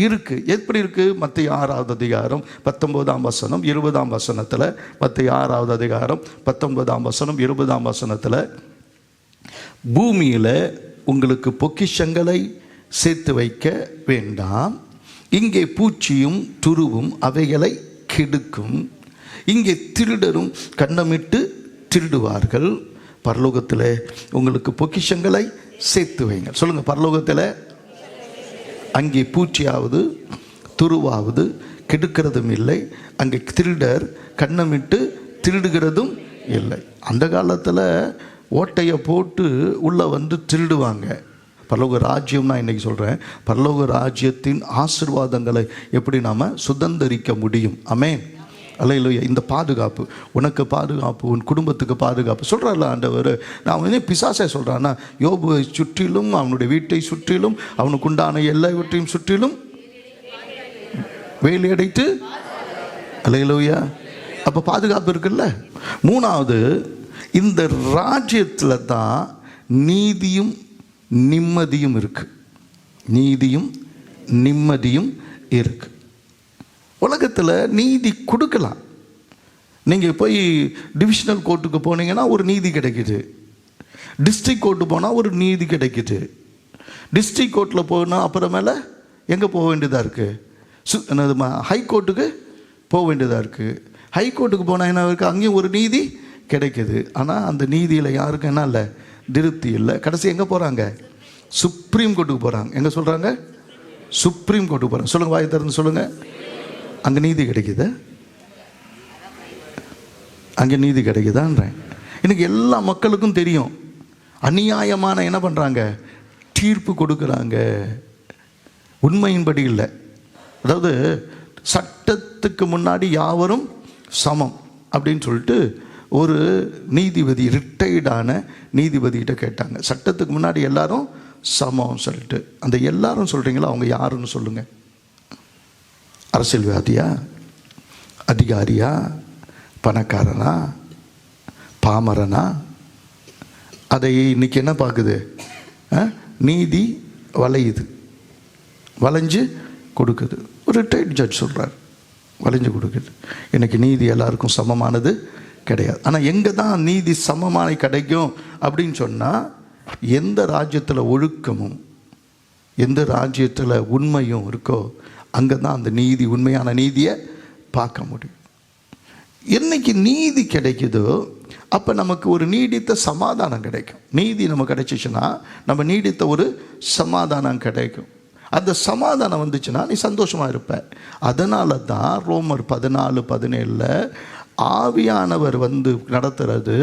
இருக்கு. எப்படி இருக்கு? மத்தேயு 6வது அதிகாரம் 19ஆம் வசனம் 20ஆம் வசனத்தில், மத்தேயு 6வது அதிகாரம் 19ஆம் வசனம் 20ஆம் வசனத்தில், பூமியில் உங்களுக்கு பொக்கிஷங்களை சேர்த்து வைக்க வேண்டாம், இங்கே பூச்சியும் துருவும் அவைகளை கெடுக்கும், இங்கே திருடரும் கன்னமிட்டு திருடுவார்கள். பரலோகத்தில் உங்களுக்கு பொக்கிஷங்களை சேர்த்து வைங்க. சொல்லுங்க, பரலோகத்தில் அங்கே பூச்சியாவது துருவாவது கெடுக்கிறதும் இல்லை, அங்கே திருடர் கன்னமிட்டு திருடுகிறதும் இல்லை. அந்த காலத்தில் ஓட்டையை போட்டு உள்ளே திருடுவாங்க. பரலோக ராஜ்யம் நான் இன்றைக்கி சொல்கிறேன். பரலோக ராஜ்யத்தின் ஆசீர்வாதங்களை எப்படி நாம் சுதந்திரிக்க முடியும்? ஆமென். அல்லேலூயா. இந்த பாதுகாப்பு, உனக்கு பாதுகாப்பு, உன் குடும்பத்துக்கு பாதுகாப்பு சொல்கிறார்ல ஆண்டவர். நான் வந்து பிசாசே சொல்கிறான்னா, யோபுவை சுற்றிலும், அவனுடைய வீட்டை சுற்றிலும், அவனுக்கு உண்டான எல்லாவற்றையும் சுற்றிலும் வேலி அடைத்து, அல்லேலூயா. அப்போ பாதுகாப்பு இருக்குல்ல. மூணாவது, இந்த ராஜ்யத்தில் தான் நீதியும் நிம்மதியும் இருக்கு. நீதியும் நிம்மதியும் இருக்கு. உலகத்தில் நீதி கொடுக்கலாம். நீங்கள் போய் டிவிஷனல் கோர்ட்டுக்கு போனீங்கன்னா ஒரு நீதி கிடைக்குது. டிஸ்ட்ரிக்ட் கோர்ட்டு போனால் ஒரு நீதி கிடைக்குது. டிஸ்ட்ரிக்ட் கோர்ட்டில் போனால் அப்புறமேல எங்கே போக வேண்டியதாக இருக்குது? ஹை கோர்ட்டுக்கு போக வேண்டியதாக இருக்குது. ஹை கோர்ட்டுக்கு போனால் என்ன இருக்குது? அங்கேயும் ஒரு நீதி கிடைக்குது. ஆனால் அந்த நீதியில் யாருக்கும் என்ன இல்லை? திருப்தி இல்லை. கடைசி எங்கே போகிறாங்க? சுப்ரீம் கோர்ட்டுக்கு போகிறாங்க. எங்கே சொல்கிறாங்க? சுப்ரீம் கோர்ட்டுக்கு போகிறாங்க. சொல்லுங்கள், வாய் திறந்து சொல்லுங்கள். அங்கே நீதி கிடைக்குது. அங்கே நீதி கிடைக்குதான்றேன். இன்னைக்கு எல்லா மக்களுக்கும் தெரியும், அநியாயமான என்ன பண்ணுறாங்க? தீர்ப்பு கொடுக்குறாங்க. உண்மையின்படி இல்லை. அதாவது சட்டத்துக்கு முன்னாடி யாவரும் சமம் அப்படின்னு சொல்லிட்டு ஒரு நீதிபதி, ரிட்டையர்டான நீதிபதிகிட்ட கேட்டாங்க. சட்டத்துக்கு முன்னாடி எல்லாரும் சமம் சொல்லிட்டு, அந்த எல்லாரும் சொல்கிறீங்களா, அவங்க யாருன்னு சொல்லுங்கள். அரசியல்வாதியா, அதிகாரியா, பணக்காரனா, பாமரனா? அதை இன்னைக்கு என்ன பார்க்குது? நீதி வளையுது, வளைஞ்சு கொடுக்குது. ஒரு ரிட்டையர்ட் ஜட்ஜ் சொல்கிறார், வளைஞ்சு கொடுக்குது. இன்னைக்கு நீதி எல்லாருக்கும் சமமானது கிடையாது. ஆனால் எங்கே தான் நீதி சமமான கிடைக்கும் அப்படின்னு சொன்னால், எந்த ராஜ்யத்தில் ஒழுக்கமும் எந்த ராஜ்யத்தில் உண்மையும் இருக்கோ அங்கே தான் அந்த நீதி, உண்மையான நீதியை பார்க்க முடியும். என்னைக்கு நீதி கிடைக்குதோ அப்போ நமக்கு ஒரு நீடித்த சமாதானம் கிடைக்கும். நீதி நமக்கு கிடைச்சிச்சுன்னா நம்ம நீடித்த ஒரு சமாதானம் கிடைக்கும். அந்த சமாதானம் வந்துச்சுன்னா நீ சந்தோஷமாக இருப்ப. அதனால தான் ரோமர் 14:17 ஆவியானவர் வந்து நடத்துறது.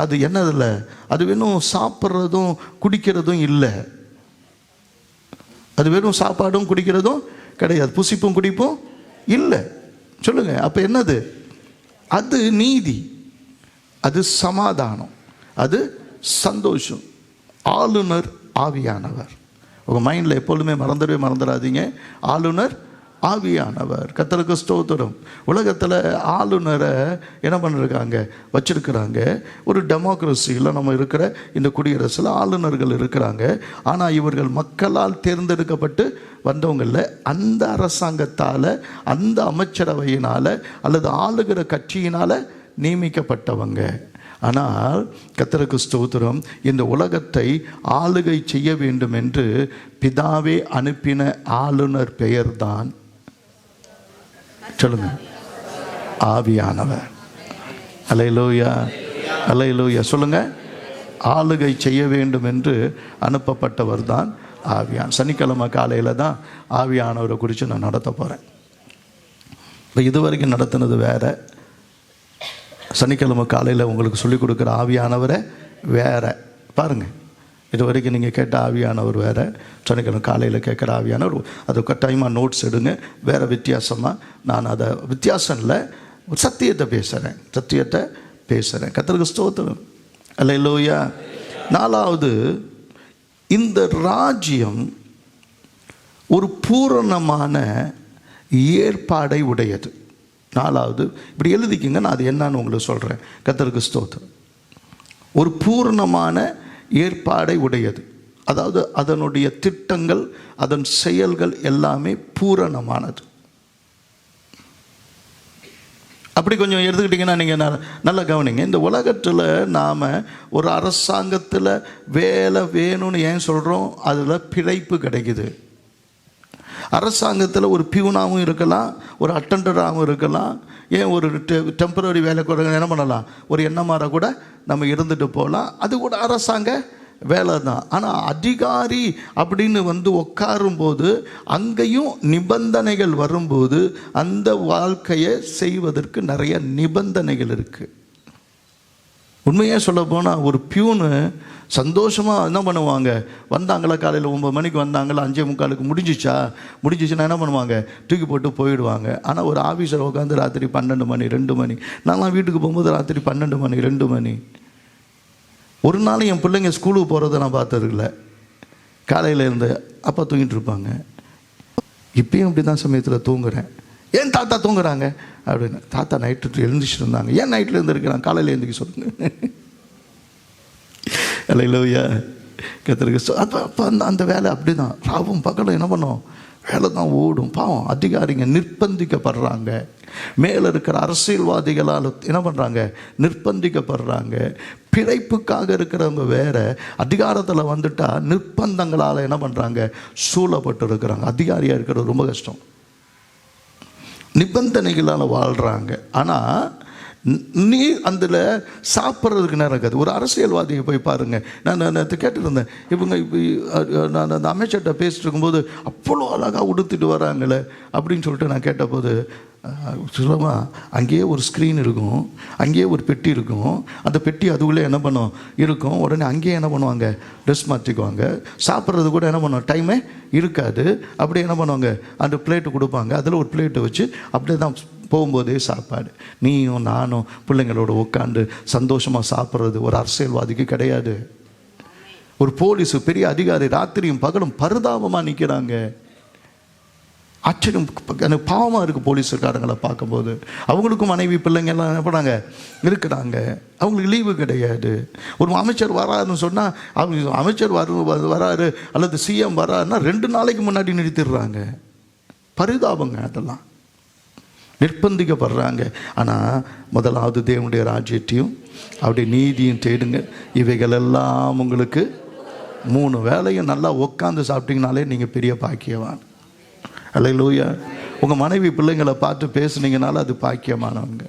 அது என்னதில்ல, அது வெறும் சாப்பிட்றதும் குடிக்கிறதும் இல்லை. அது வெறும் சாப்பாடும் குடிக்கிறதும் கிடையாது, புசிப்பும் குடிப்பும் இல்லை. சொல்லுங்க, அப்போ என்னது? அது நீதி, அது சமாதானம், அது சந்தோஷம். ஆளுநர் ஆவியானவர். உங்கள் மைண்டில் எப்பொழுதுமே மறந்துடாதீங்க, ஆளுநர் ஆவியானவர். கர்த்தருக்கு ஸ்தோத்திரம். உலகத்தில் ஆளுநரை என்ன பண்ணிருக்காங்க? வச்சிருக்கிறாங்க. ஒரு டெமோக்ரஸியில் நம்ம இருக்கிற இந்த குடியரசில் ஆளுநர்கள் இருக்கிறாங்க. ஆனால் இவர்கள் மக்களால் தேர்ந்தெடுக்கப்பட்டு வந்தவங்கள அந்த அரசாங்கத்தால், அந்த அமைச்சரவையினால் அல்லது ஆளுகிற கட்சியினால் நியமிக்கப்பட்டவங்க. ஆனால் கர்த்தருக்கு ஸ்தோத்திரம், இந்த உலகத்தை ஆளுகை செய்ய வேண்டும் என்று பிதாவே அனுப்பின ஆளுநர் பெயர்தான், சொல்லுங்க, ஆவியானவர். அல்லேலூயா, அல்லேலூயா. சொல்லுங்க, ஆளுகை செய்ய வேண்டும் என்று அனுப்பப்பட்டவர் தான் ஆவியான். சனிக்கிழமை காலையில் தான் ஆவியானவரை குறித்து நான் நடத்த போகிறேன். இப்போ இதுவரைக்கும் நடத்தினது வேறு. சனிக்கிழமை காலையில் உங்களுக்கு சொல்லிக் கொடுக்குற ஆவியானவரை வேறு. பாருங்கள், இது வரைக்கும் நீங்கள் கேட்ட ஆவியானவர் வேறு, சனிக்கிழமை காலையில் கேட்குற ஆவியானவர். அது கட்டாயமாக நோட்ஸ் எடுங்க. வேறு வித்தியாசமாக நான் அதை வித்தியாசம் இல்லை, சத்தியத்தை பேசுகிறேன். கர்த்தருக்கு ஸ்தோத்திரம். அல்லேலூயா. நாலாவது, இந்த ராஜ்யம் ஒரு பூரணமான ஏற்பாடை உடையது. நாலாவது, இப்படி எழுதிக்கிங்க, நான் அது என்னன்னு உங்களுக்கு சொல்கிறேன். கர்த்தருக்கு ஸ்தோத்திரம். ஒரு பூரணமான ஏற்பாடை உடையது. அதாவது அதனுடைய திட்டங்கள், அதன் செயல்கள் எல்லாமே பூரணமானது. அப்படி கொஞ்சம் எடுத்துக்கிட்டிங்கன்னா நீங்கள் நல்லா கவனிங்க. இந்த உலகத்தில் நாம் ஒரு அரசாங்கத்தில் வேலை வேணும்னு ஏன் சொல்கிறோம்? அதில் பிழைப்பு கிடைக்குது. அரசாங்கத்தில் ஒரு பியூனாகவும் இருக்கலாம், ஒரு அட்டண்டராகவும் இருக்கலாம். ஏன் ஒரு டெம்பரரி வேலை கூட என்ன பண்ணலாம், ஒரு எண்ணமாற கூட நம்ம இருந்துட்டு போகலாம். அது கூட அரசாங்க வேலை தான். ஆனால் அதிகாரி அப்படின்னு வந்து உட்காரும்போது அங்கேயும் நிபந்தனைகள் வரும்போது அந்த வாழ்க்கையை செய்வதற்கு நிறைய நிபந்தனைகள் இருக்குது. உண்மையாக சொல்ல போனால் ஒரு பியூனு சந்தோஷமாக என்ன பண்ணுவாங்க, வந்தாங்களா காலையில் 9 மணிக்கு வந்தாங்களா, 5:45 முடிஞ்சிச்சுன்னா என்ன பண்ணுவாங்க, தூக்கி போட்டு போயிடுவாங்க. ஆனால் ஒரு ஆஃபீஸர் உட்காந்து ராத்திரி 12 மணி 2 மணி, நான்லாம் வீட்டுக்கு போகும்போது ராத்திரி 12 மணி 2 மணி. ஒரு நாள் என் பிள்ளைங்க ஸ்கூலுக்கு போகிறத நான் பார்த்ததில்ல. காலையில் இருந்து அப்பா தூங்கிட்டு இருப்பாங்க. இப்பயும் அப்படி தான் சமயத்தில் தூங்குறேன். ஏன் தாத்தா தூங்குறாங்க அப்படின்னு. தாத்தா நைட்டு எழுந்திரிச்சிட்டு இருந்தாங்க. ஏன் நைட்டில் எழுந்திருக்கிறாங்க, காலையில் எழுந்திரிக்க சொல்லுங்க. அல்லேலூயா, கர்த்தருக்கு. அப்போ அந்த வேலை அப்படி தான், ராவும் பகலும் என்ன பண்ணோம், வேலை தான் ஓடும். பாவம் அதிகாரிங்க நிர்பந்திக்கப்படுறாங்க. மேலே இருக்கிற அரசியல்வாதிகளால் என்ன பண்ணுறாங்க, நிர்பந்திக்கப்படுறாங்க. பிழைப்புக்காக இருக்கிறவங்க வேற, அதிகாரத்தில் வந்துட்டா நிர்பந்தங்களால் என்ன பண்ணுறாங்க, சூழப்பட்டு இருக்கிறாங்க. அதிகாரியாக இருக்கிறது ரொம்ப கஷ்டம். நிபந்தனைகளால் வாழ்கிறாங்க. ஆனால் நீ அதில் சாப்பிட்றதுக்கு நேரம் இருக்காது. ஒரு அரசியல்வாதியை போய் பாருங்கள். நான் கேட்டுருந்தேன், இவங்க இப்போ நான் அந்த அமைச்சர்கிட்ட பேசிட்டு இருக்கும்போது அவ்வளோ அழகாக உடுத்திட்டு வராங்களே அப்படின்னு சொல்லிட்டு நான் கேட்டபோது, சுலமா அங்கேயே ஒரு ஸ்க்ரீன் இருக்கும், அங்கேயே ஒரு பெட்டி இருக்கும், அந்த பெட்டி அதுக்குள்ளே என்ன பண்ணும் இருக்கும். உடனே அங்கேயே என்ன பண்ணுவாங்க, ட்ரெஸ் மாற்றிக்குவாங்க. சாப்பிட்றது கூட என்ன பண்ணுவோம், டைமே இருக்காது. அப்படியே என்ன பண்ணுவாங்க, அந்த பிளேட்டு கொடுப்பாங்க, அதில் ஒரு பிளேட்டை வச்சு அப்படியே தான் போகும்போதே சாப்பாடு. நீயும் நானும் பிள்ளைங்களோட உட்காந்து சந்தோஷமாக சாப்பிட்றது ஒரு அரசியல்வாதிக்கு கிடையாது. ஒரு போலீஸு பெரிய அதிகாரி ராத்திரியும் பகலும் பரிதாபமாக நிற்கிறாங்க. ஆச்சரியம், எனக்கு பாவமாக இருக்குது போலீஸுக்காரங்களை பார்க்கும்போது. அவங்களுக்கும் மனைவி பிள்ளைங்கள்லாம் என்ன பண்ணாங்க இருக்கிறாங்க, அவங்களுக்கு லீவு கிடையாது. ஒரு அமைச்சர் வராருன்னு சொன்னால், அவங்க அமைச்சர் வராரு அல்லது சிஎம் வராருன்னா 2 நாளைக்கு முன்னாடி நிறுத்திடுறாங்க. பரிதாபங்க, அதெல்லாம் நிர்பந்திக்கப்படுறாங்க. ஆனால் முதலாவது தேவனுடைய ராஜ்யத்தையும் அவருடைய நீதியும் தேடுங்க, இவைகளெல்லாம் உங்களுக்கு 3 வேளையும் நல்லா உட்காந்து சாப்பிட்டீங்கனாலே நீங்கள் பெரிய பாக்கியவான். அல்லேலூயா. உங்கள் மனைவி பிள்ளைங்களை பார்த்து பேசுனீங்கனால அது பாக்கியமானவங்க.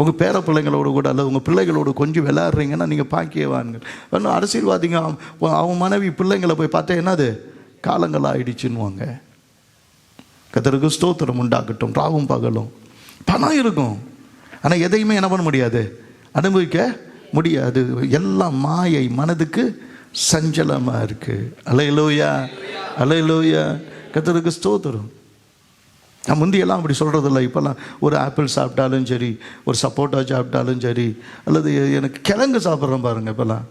உங்கள் பேர பிள்ளைங்களோடு கூட அல்லது உங்கள் பிள்ளைகளோடு கொஞ்சம் விளையாடுறீங்கன்னா நீங்கள் பாக்கியவான்கள். இன்னும் அரசியல்வாதிங்க அவங்க மனைவி பிள்ளைங்களை போய் பார்த்தா என்னது, காலங்கள் ஆயிடுச்சுன்னுவாங்க. கர்த்தருக்கு ஸ்தோத்திரம் உண்டாகட்டும். ராவும் பகலும் பணம் இருக்கும், ஆனால் எதையுமே என்ன பண்ண முடியாது, அனுபவிக்க முடியாது. எல்லாம் மாயை, மனதுக்கு சஞ்சலமாக இருக்குது. அல்லேலூயா, அல்லேலூயா, கர்த்தருக்கு ஸ்தோத்திரம். நான் முந்தியெல்லாம் அப்படி சொல்கிறதில்ல. இப்போல்லாம் ஒரு ஆப்பிள் சாப்பிட்டாலும் சரி, ஒரு சப்போட்டா சாப்பிட்டாலும் சரி, அல்லது எனக்கு கிழங்கு சாப்பிட்றேன் பாருங்கள். இப்போல்லாம்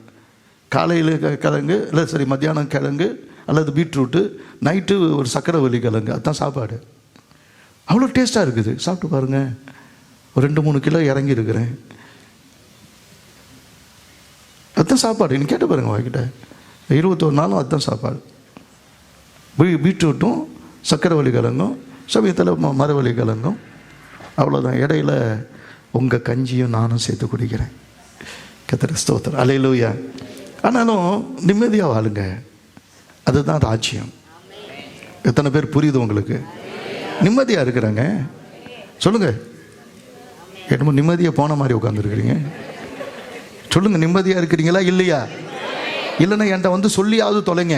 காலையில் கிழங்கு இல்லை, சரி மத்தியானம் கிழங்கு அல்லது பீட்ரூட்டு, நைட்டு ஒரு சக்கரவள்ளி கிழங்கு, அதுதான் சாப்பாடு. அவ்வளோ டேஸ்ட்டாக இருக்குது. சாப்பிட்டு பாருங்கள். ஒரு 2-3 கிலோ இறங்கி இருக்கிறேன். அதுதான் சாப்பாடு. இன்னும் கேட்டு பாருங்கள் வாங்கிட்ட 21 நாளும் அதுதான் சாப்பாடு. பீட்ரூட்டும் சக்கரவள்ளி கிழங்கும், சமயத்தில் மரவள்ளி கிழங்கும், அவ்வளோதான். இடையில உங்கள் கஞ்சியும் நானும் சேர்த்து குடிக்கிறேன். கர்த்தருக்கு ஸ்தோத்திரம். அல்லேலூயா. ஆனாலும் நிம்மதியாக வாழுங்க, அதுதான் ராஜ்யம். எத்தனை பேர் புரியுது உங்களுக்கு? நிம்மதியாக இருக்கிறாங்க சொல்லுங்கள். என்னமோ நிம்மதியாக போன மாதிரி உட்காந்துருக்கிறீங்க. சொல்லுங்கள், நிம்மதியாக இருக்கிறீங்களா இல்லையா? இல்லைன்னா என்கிட்ட வந்து சொல்லியாவது தொலைங்க.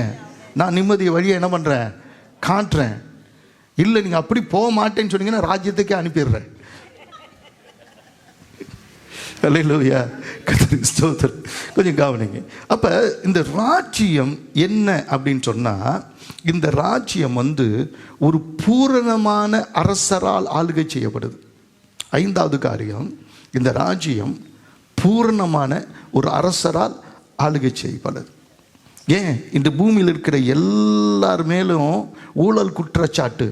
நான் நிம்மதியை வழியை என்ன பண்ணுறேன், காட்டுறேன். இல்லை நீங்கள் அப்படி போக மாட்டேன்னு சொன்னீங்கன்னா ராஜ்யத்துக்கே அனுப்பிடுறேன். அல்லேலூயா, கர்த்தருக்கு ஸ்தோத்திரம். கொஞ்சம் கவனிங்க. அப்போ இந்த ராஜ்யம் என்ன அப்படின்னு சொன்னால், இந்த ராஜ்யம் ஒரு பூரணமான அரசரால் ஆளுகை செய்யப்படுது. 5வது காரியம், இந்த ராஜ்யம் பூரணமான ஒரு அரசரால் ஆளுகை செய்யப்படுது. ஏன், இந்த பூமியில் இருக்கிற எல்லார் மேலும் ஊழல் குற்றச்சாட்டு.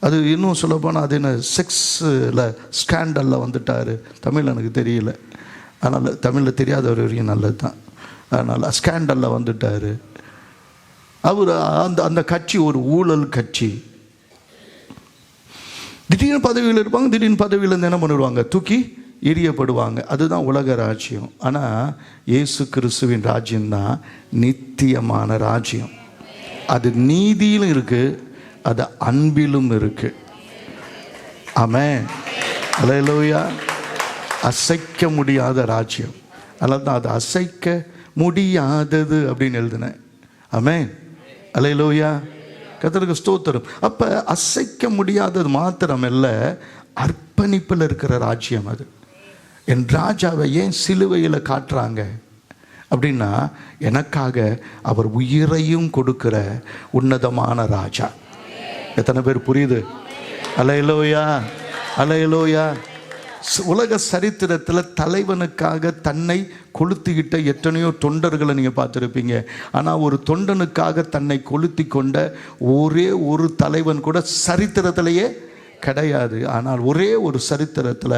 அது இன்னும் சொல்லப்போனால் அது என்ன, செக்ஸில் ஸ்கேண்டலில் வந்துட்டார். தமிழ் எனக்கு தெரியல, அதனால் தமிழில் தெரியாதவர் வரைக்கும் நல்லது தான். அதனால் ஸ்கேண்டலில் வந்துட்டார் அவர். அந்த கட்சி ஒரு ஊழல் கட்சி. திடீர்னு பதவியில் இருப்பாங்க, திடீர்னு பதவியிலேருந்து என்ன பண்ணிடுவாங்க, தூக்கி எரியப்படுவாங்க. அதுதான் உலக ராஜ்யம். ஆனால் இயேசு கிறிஸ்துவின் ராஜ்யம்தான் நித்தியமான ராஜ்யம். அது நீதியிலும் இருக்குது, அது அன்பிலும் இருக்குது. ஆமென், அல்லேலூயா. அசைக்க முடியாத ராஜ்யம். அதனால தான் அது அசைக்க முடியாதது அப்படின்னு எழுதினேன். ஆமென், அல்லேலூயா, கர்த்தருக்கு ஸ்தோத்திரம். அப்போ அசைக்க முடியாதது மாத்திரமல்ல, அர்ப்பணிப்பில் இருக்கிற ராஜ்யம் அது. என் ராஜாவை ஏன் சிலுவையில் காட்டுறாங்க அப்படின்னா, எனக்காக அவர் உயிரையும் கொடுக்கிற உன்னதமான ராஜா. எத்தனை பேர் புரியுது? அல்லேலூயா, அல்லேலூயா. உலக சரித்திரத்தில் தலைவனுக்காக தன்னை கொளுத்திக்கிட்ட எத்தனையோ தொண்டர்களை நீங்கள் பார்த்துருப்பீங்க. ஆனால் ஒரு தொண்டனுக்காக தன்னை கொளுத்தி கொண்ட ஒரே ஒரு தலைவன் கூட சரித்திரத்திலேயே கிடையாது. ஆனால் ஒரே ஒரு சரித்திரத்தில்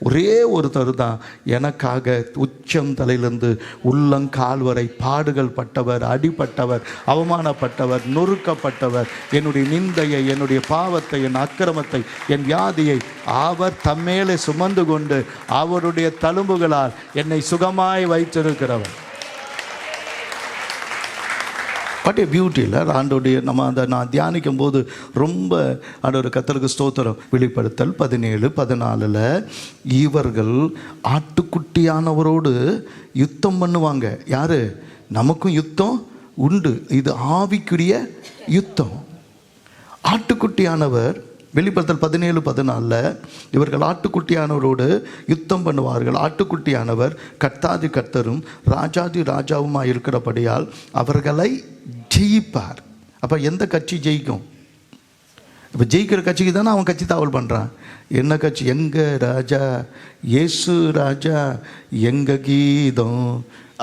ஒரே ஒருத்தர் தான் எனக்காக உச்சம் தலையிலிருந்து உள்ளங்கால் வரை பாடுகள் பட்டவர், அடிப்பட்டவர், அவமானப்பட்டவர், நொறுக்கப்பட்டவர். என்னுடைய நிந்தையை, என்னுடைய பாவத்தை, என் அக்கிரமத்தை, என் வியாதியை அவர் தம்மேலே சுமந்து கொண்டு அவருடைய தழும்புகளால் என்னை சுகமாய் வைத்திருக்கிறவர். வாட் ஏ பியூட்டியில் ஆண்டோடைய நம்ம நான் தியானிக்கும் போது ரொம்ப ஆண்டோட கர்த்தருக்கு ஸ்தோத்திரம். வெளிப்படுத்தல் 17:14 இவர்கள் ஆட்டுக்குட்டியானவரோடு யுத்தம் பண்ணுவாங்க. யாரு? நமக்கும் யுத்தம் உண்டு. இது ஆவிக்குரிய யுத்தம். ஆட்டுக்குட்டியானவர் வெளிப்படுத்தல் 17:14 இவர்கள் ஆட்டுக்குட்டியானவரோடு யுத்தம் பண்ணுவார்கள். ஆட்டுக்குட்டியானவர் கர்த்தாதி கர்த்தரும் ராஜாதி ராஜாவுமாக இருக்கிறபடியால் அவர்களை ஜெயிப்பார். அப்போ எந்த கட்சி ஜெயிக்கும்? இப்போ ஜெயிக்கிற கட்சிக்கு தானே அவன் கட்சி தாவல் பண்ணுறான். என்ன கட்சி? எங்கள் ராஜா இயேசு ராஜா, எங்கள் கீதம்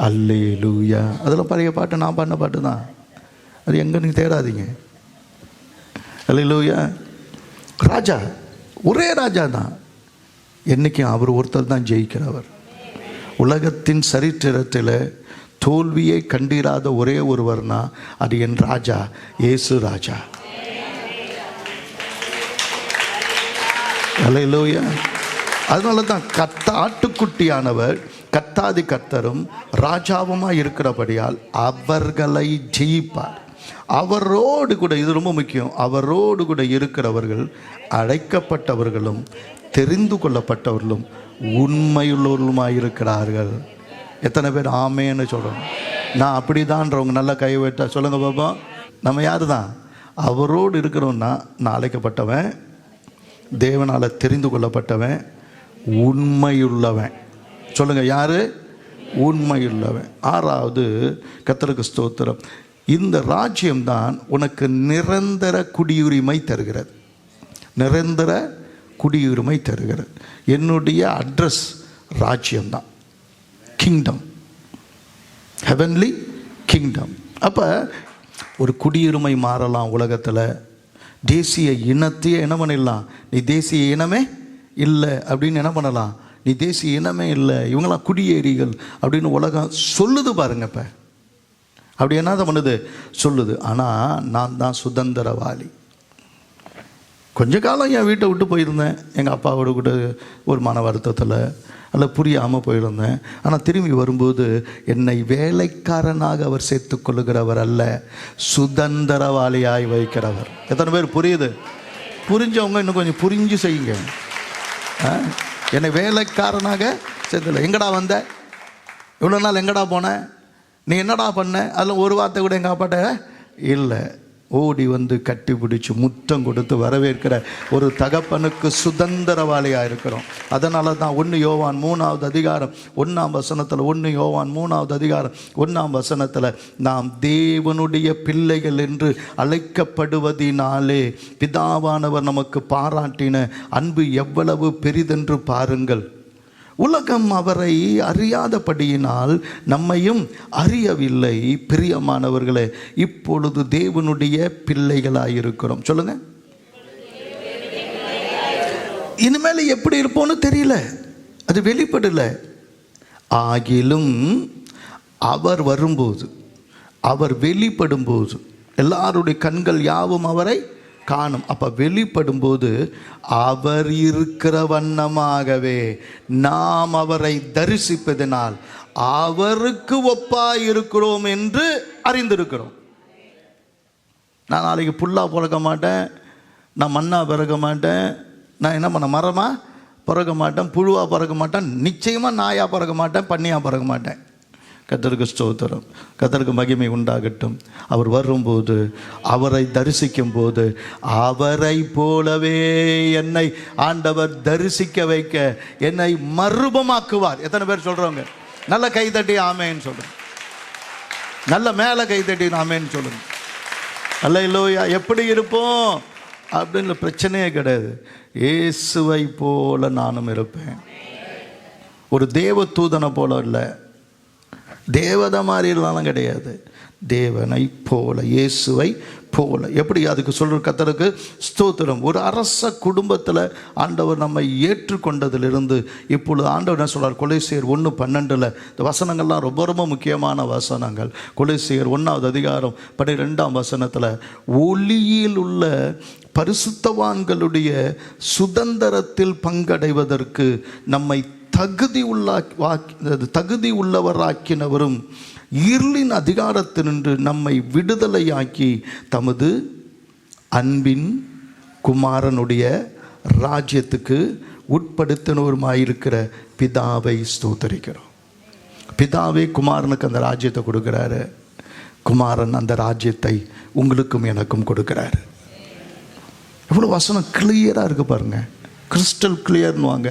அல்லேலூயா. அதெல்லாம் பழைய பாட்டு, நான் பாடின பாட்டு தான் அது. எங்கே நீங்கள் தேடாதீங்க. அல்லேலூயா. ராஜா ஒரே ராஜா தான். என்றைக்கும் அவர் ஒருத்தர் தான் ஜெயிக்கிறவர். உலகத்தின் சரித்திரத்தில் தோல்வியை கண்டிராத ஒரே ஒருவர்னா அது என் ராஜா இயேசு ராஜா. அல்லேலூயா. அதனால தான் ஆட்டுக்குட்டியானவர் கர்த்தாதி கர்த்தரும் ராஜாவுமாக இருக்கிறபடியால் அவர்களை ஜெயிப்பார். அவரோடு கூட, இது ரொம்ப முக்கியம், அவரோடு கூட இருக்கிறவர்கள் அழைக்கப்பட்டவர்களும் தெரிந்து கொள்ளப்பட்டவர்களும் உண்மையுள்ளவர்களுமாய் இருக்கிறார்கள். எத்தனை பேர் ஆமேன்னு சொல்லணும்? நான் அப்படி தான்றவங்க நல்லா கை வைட்டா சொல்லுங்க பாப்பா. நம்ம யாரு தான்? அவரோடு இருக்கிறோன்னா நான் அழைக்கப்பட்டவன், தேவனால் தெரிந்து கொள்ளப்பட்டவன், உண்மையுள்ளவன். சொல்லுங்க, யாரு? உண்மையுள்ளவன். 6வது கர்த்தருக்கு ஸ்தோத்திரம். இந்த ராஜ்யம்தான் உனக்கு நிரந்தர குடியுரிமை தருகிறது. நிரந்தர குடியுரிமை தருகிறது. என்னுடைய அட்ரஸ் ராஜ்யம்தான், கிங்டம், ஹெவன்லி கிங்டம். அப்போ ஒரு குடியுரிமை மாறலாம் உலகத்தில். தேசிய இனத்தையே என்ன பண்ணிடலாம்? நீ தேசிய இனமே இல்லை அப்படின்னு என்ன பண்ணலாம்? நீ தேசிய இனமே இல்லை, இவங்களாம் குடியேறிகள் அப்படின்னு உலகம் சொல்லுது பாருங்க. இப்போ அப்படி என்ன பண்ணுது? சொல்லுது. ஆனால் நான் தான் சுதந்திரவாளி. கொஞ்ச காலம் என் வீட்டை விட்டு போயிருந்தேன், எங்கள் அப்பாவோட கூட ஒரு மன வருத்தத்தில், அல்ல புரியாமல் போயிருந்தேன். ஆனால் திரும்பி வரும்போது என்னை வேலைக்காரனாக அவர் சேர்த்து கொள்ளுகிறவர் அல்ல, சுதந்திரவாளியாய் வைக்கிறவர். எத்தனை பேர் புரியுது? புரிஞ்சவங்க இன்னும் கொஞ்சம் புரிஞ்சு செய்யுங்க. என்னை வேலைக்காரனாக சேர்த்துல. எங்கடா வந்த? இவ்வளோ நாள் எங்கடா போனேன்? நீ என்னடா பண்ண? அதில் ஒரு வார்த்தை கூட எங்கள் அப்பாட்ட இல்லை. ஓடி வந்து கட்டி பிடிச்சி முத்தம் கொடுத்து வரவேற்கிற ஒரு தகப்பனுக்கு சுதந்திரவாளியாக இருக்கிறோம். அதனால தான் 1 யோவான் 3வது அதிகாரம் 1ஆம் வசனத்தில் 1 யோவான் 3வது அதிகாரம் 1ஆம் வசனத்தில் நாம் தேவனுடைய பிள்ளைகள் என்று அழைக்கப்படுவதினாலே பிதாவானவர் நமக்கு பாராட்டின அன்பு எவ்வளவு பெரிதென்று பாருங்கள். உலகம் அவரை அறியாதபடியினால் நம்மையும் அறியவில்லை. பிரியமானவர்களே, இப்பொழுது தேவனுடைய பிள்ளைகளாயிருக்கிறோம். சொல்லுங்க. இனிமேல் எப்படி இருப்போன்னு தெரியல, அது வெளிப்படல. ஆகிலும் அவர் வரும்போது, அவர் வெளிப்படும்போது எல்லாருடைய கண்கள் யாவும் அவரை காணும். அப்போ வெளிப்படும்போது அவர் இருக்கிற வண்ணமாகவே நாம் அவரை தரிசிப்பதனால் அவருக்கு ஒப்பாய் இருக்கிறோம் என்று அறிந்திருக்கிறோம். நான் நாளைக்கு புல்லா பிறக்க மாட்டேன், நான் மண்ணா பிறக்க மாட்டேன், நான் என்ன பண்ண மரமா பிறக்க மாட்டேன், புழுவா பிறக்க மாட்டேன், நிச்சயமாக நாயா பிறக்க மாட்டேன், பண்ணியா பிறக்க மாட்டேன். கர்த்தருக்கு ஸ்தோத்திரம், கர்த்தருக்கு மகிமை உண்டாகட்டும். அவர் வரும்போது, அவரை தரிசிக்கும் போது, அவரை போலவே என்னை ஆண்டவர் தரிசிக்க வைக்க என்னை மறுபமாக்குவார். எத்தனை பேர் சொல்றவங்க? நல்ல கைதட்டி ஆமேன்னு சொல்லுங்க. நல்ல மேல கைதட்டி ஆமேன்னு சொல்லுங்க. அல்லேலூயா. எப்படி இருப்போம் அப்படின்னு பிரச்சனையே கிடையாது. இயேசுவை போல நானும் இருப்பேன். ஒரு தேவ தூதனை போல இல்லை, தேவதை மாதிரிலாம் கிடையாது, தேவனை போல, இயேசுவை போல. எப்படி அதுக்கு சொல்கிற கர்த்தருக்கு ஸ்தோத்திரம். ஒரு அரச குடும்பத்தில் ஆண்டவர் நம்மை ஏற்றுக்கொண்டதிலிருந்து இப்பொழுது ஆண்டவர் என்ன சொல்கிறார்? கொலைசேர் 1:12 இந்த வசனங்கள்லாம் ரொம்ப ரொம்ப முக்கியமான வசனங்கள். கொலைசேர் 1:12 ஒளியில் உள்ள பரிசுத்தவான்களுடைய சுதந்திரத்தில் பங்கடைவதற்கு நம்மை தகுதி உள்ளவராக்கினவரும் இருளின் அதிகாரத்தினின்று நம்மை விடுதலையாக்கி தமது அன்பின் குமாரனுடைய ராஜ்யத்துக்கு உட்படுத்தினவருமாயிருக்கிற பிதாவை ஸ்தோத்தரிக்கிறோம். பிதாவே குமாரனுக்கு அந்த ராஜ்யத்தை கொடுக்கிறாரு. குமாரன் அந்த ராஜ்யத்தை உங்களுக்கும் எனக்கும் கொடுக்கிறாரு. எவ்வளோ வசனம் கிளியராக இருக்கு பாருங்க. கிறிஸ்டல் கிளியர்னுவாங்க.